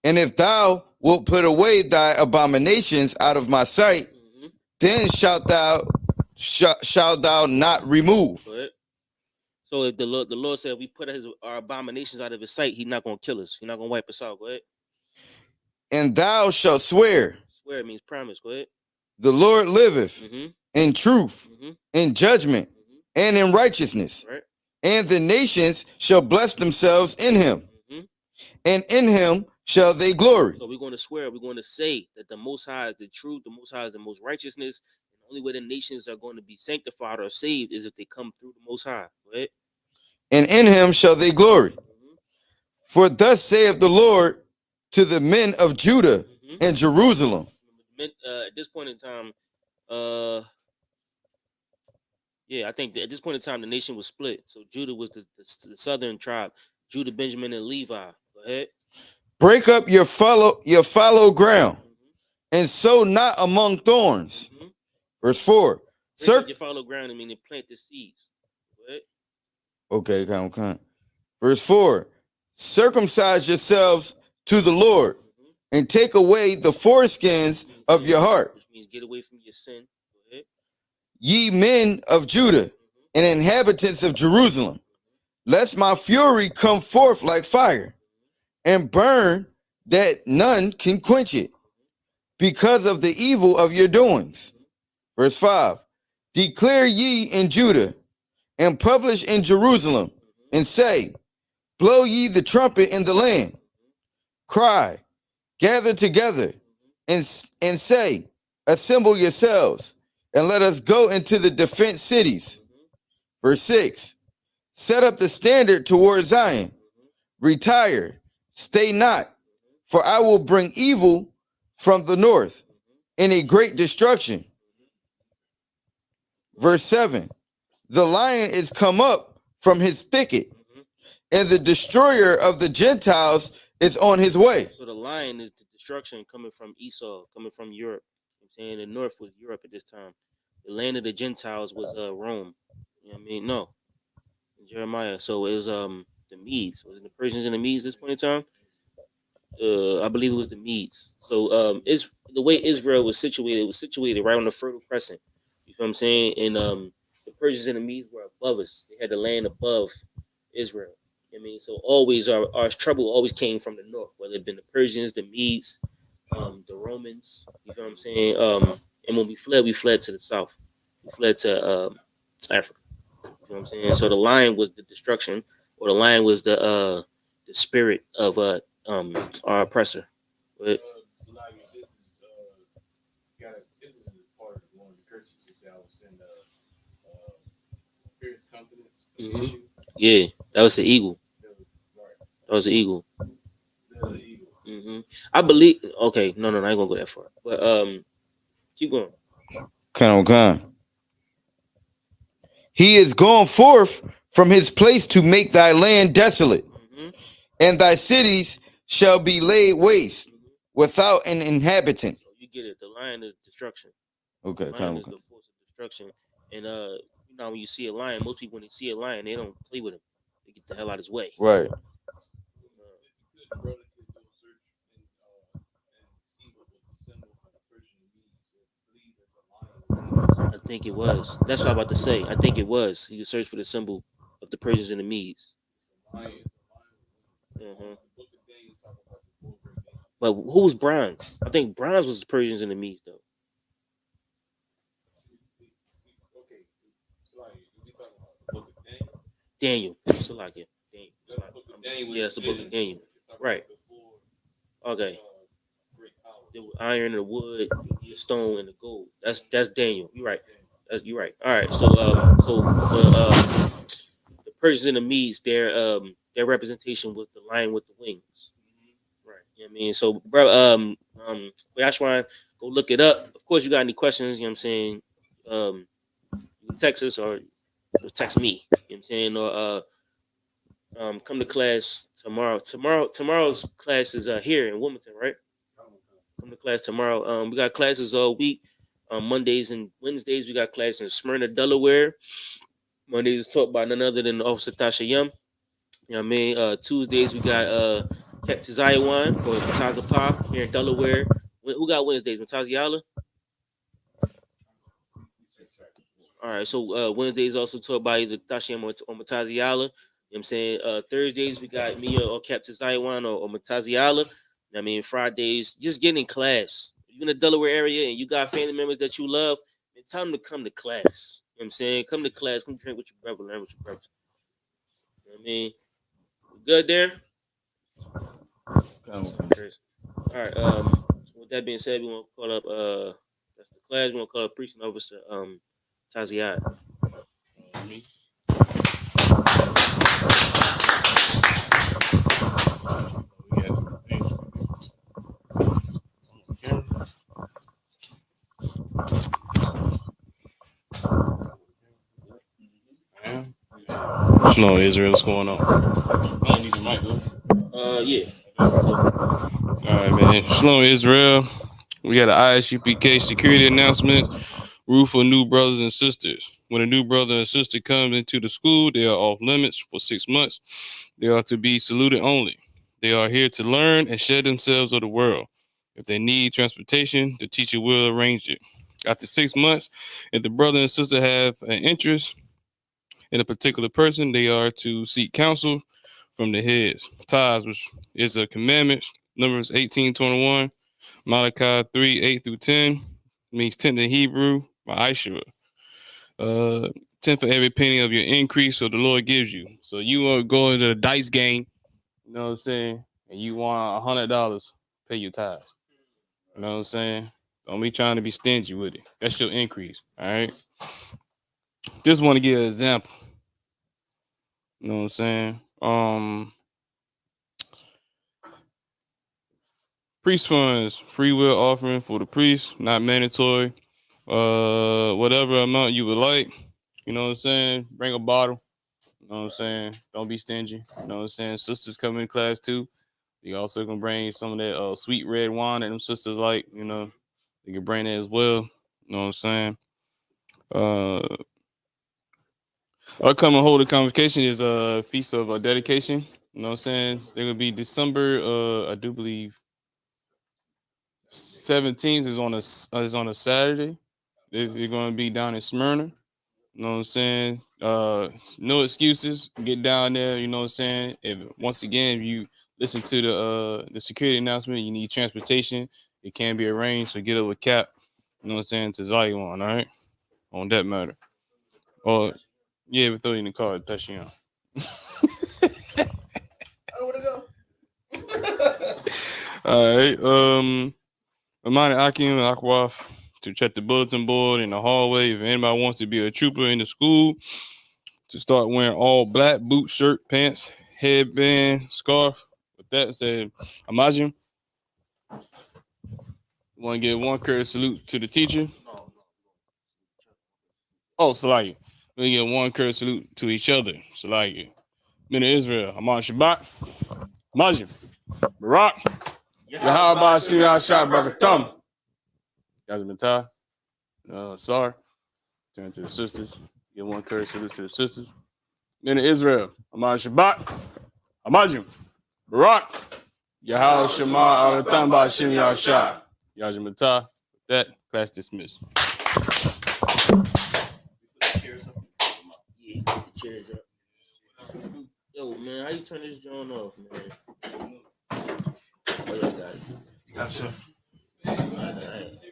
And if thou wilt put away thy abominations out of my sight, then shalt thou not remove. So if the Lord said, if we put our abominations out of his sight, he's not going to kill us. He's not going to wipe us out. Go ahead. And thou shalt swear. Swear means promise. Go ahead. The Lord liveth in truth, in judgment, and in righteousness. Right. And the nations shall bless themselves in him, and in him shall they glory. So we're going to swear, we're going to say that the Most High is the truth, the Most High is the most righteousness, and the only way the nations are going to be sanctified or saved is if they come through the Most High. Go ahead. And in him shall they glory. For thus saith the Lord to the men of Judah and Jerusalem. At this point in time, I think that at this point in time, the nation was split. So Judah was the southern tribe, Judah, Benjamin, and Levi. Go ahead. Break up your fallow ground, and sow not among thorns. Verse 4. Break up your fallow ground, I mean, and plant the seeds. Go ahead. Okay, come. Verse 4. Circumcise yourselves to the Lord, and take away the foreskins of your heart. Which means get away from your sin. Go ahead. Ye men of Judah and inhabitants of Jerusalem, lest my fury come forth like fire, and burn that none can quench it, because of the evil of your doings. Verse 5. Declare ye in Judah, and publish in Jerusalem, and say, blow ye the trumpet in the land. Cry, gather together, and say, assemble yourselves, and let us go into the defense cities. Verse 6. Set up the standard toward Zion. Retire, stay not, for I will bring evil from the north in a great destruction. Verse 7. The lion is come up from his thicket, and the destroyer of the Gentiles is on his way. So the lion is the destruction coming from Esau, coming from Europe. I'm saying the north was Europe at this time. The land of the Gentiles was Rome. You know what I mean? No. Jeremiah. So it was the Medes. Was it the Persians and the Medes this point in time? I believe it was the Medes. So it's the way Israel was situated. It was situated right on the Fertile Crescent. You know what I'm saying? And the Persians and the Medes were above us. They had the land above Israel. I mean, so always our trouble always came from the north, whether it been the Persians, the Medes, the Romans. You know what I'm saying? And when we fled to the south. We fled to Africa. You know what I'm saying? So the lion was the destruction, or the lion was the spirit of our oppressor. But, So now this is part of one of the curses you say I was send Pierce countenance. Mhm. Yeah, that was the eagle. That was the eagle. I believe. Okay, no, I ain't gonna go that far. But keep going. Come. He is gone forth from his place to make thy land desolate, and thy cities shall be laid waste without an inhabitant. So you get it. The lion is destruction. Okay, The lion is the force of destruction. And you know, when you see a lion, most people when they see a lion, they don't play with him. They get the hell out of his way. Right. I think it was. That's what I'm about to say. I think it was. You search for the symbol of the Persians and the Medes. But who was bronze? I think bronze was the Persians and the Medes, though. Daniel. Salakia. Daniel. Yeah, that's the book of Daniel. Right. Okay. The iron, the wood, the stone, and the gold. That's Daniel. You're right. You're right. All right. So the Persians and the Medes, their representation was the lion with the wings. Right. You know what I mean? So, bro, Yashwan, go look it up. Of course, you got any questions? You know what I'm saying? You can text us or text me. You know what I'm saying? Or come to class tomorrow. Tomorrow's class is here in Wilmington, right? Come to class tomorrow. We got classes all week. Mondays and Wednesdays, we got class in Smyrna, Delaware. Mondays is taught by none other than Officer Tasha Yum. You know what I mean? Tuesdays, we got Captain Zion or Matazapa here in Delaware. Who got Wednesdays? Mataziala? All right, so Wednesdays also taught by either Tasha Yum or Mataziala. You know what I'm saying? Thursdays, we got me or Captain Zion or Mataziala. I mean, Fridays, just get in class. You're in the Delaware area and you got family members that you love, and tell them to come to class. You know what I'm saying? Come to class, come drink with your brother, learn with your brothers. You know what I mean? Good there? All right. With that being said, we want to call up that's the class. We want to call up Precinct Officer Taziad. Shalom, Israel. What's going on? I don't need the mic, though. Yeah. All right, man. Shalom, Israel. We got an ISUPK security announcement. Rule for new brothers and sisters. When a new brother and sister comes into the school, they are off limits for 6 months. They are to be saluted only. They are here to learn and share themselves of the world. If they need transportation, the teacher will arrange it. After 6 months, if the brother and sister have an interest in a particular person, they are to seek counsel from the heads. Tithes, which is a commandment, Numbers 18:21, Malachi 3:8-10, means 10th in Hebrew, Ma'ashera. 10 for every penny of your increase, so the Lord gives you. So you are going to the dice game, you know what I'm saying, and you want $100, pay your tithes. You know what I'm saying? Don't be trying to be stingy with it. That's your increase, all right? Just want to give an example. You know what I'm saying? Priest funds, free will offering for the priest, not mandatory. Whatever amount you would like, you know what I'm saying? Bring a bottle, you know what I'm saying? Don't be stingy, you know what I'm saying? Sisters come in class too. You also can bring some of that sweet red wine that them sisters like, you know. You can bring that as well, you know what I'm saying? Upcoming holy convocation is a feast of dedication. You know what I'm saying? They're gonna be December, I do believe 17th is on a Saturday. They're gonna be down in Smyrna. You know what I'm saying? No excuses. Get down there. You know what I'm saying? If once again, if you listen to the security announcement, you need transportation. It can be arranged. So get up with Cap. You know what I'm saying? To Zion. All right. On that matter. Or yeah, we throw you in the car. Touch you on. All right. Reminding Akim and Akwaf to check the bulletin board in the hallway if anybody wants to be a trooper in the school, to start wearing all black, boot, shirt, pants, headband, scarf. With that said, imagine want to give one courteous salute to the teacher. Oh, Salaki. We give one courteous salute to each other. Salaki. Men of Israel, Haman Shabbat. Imagine. Barak. Yahweh Shimon Shah Barakatam. Yazmatah. Sar. Turn to the sisters. Give one courteous salute to the sisters. Men of Israel, Haman Shabbat. Imagine. Barak. Yahweh Shema Aratam Bashim Yashah. Yazmatah. With that, class dismissed. Yeah, put the chairs up. Yo, man, how you turn this joint off, man? Oh, yeah, got it. Gotcha. All right.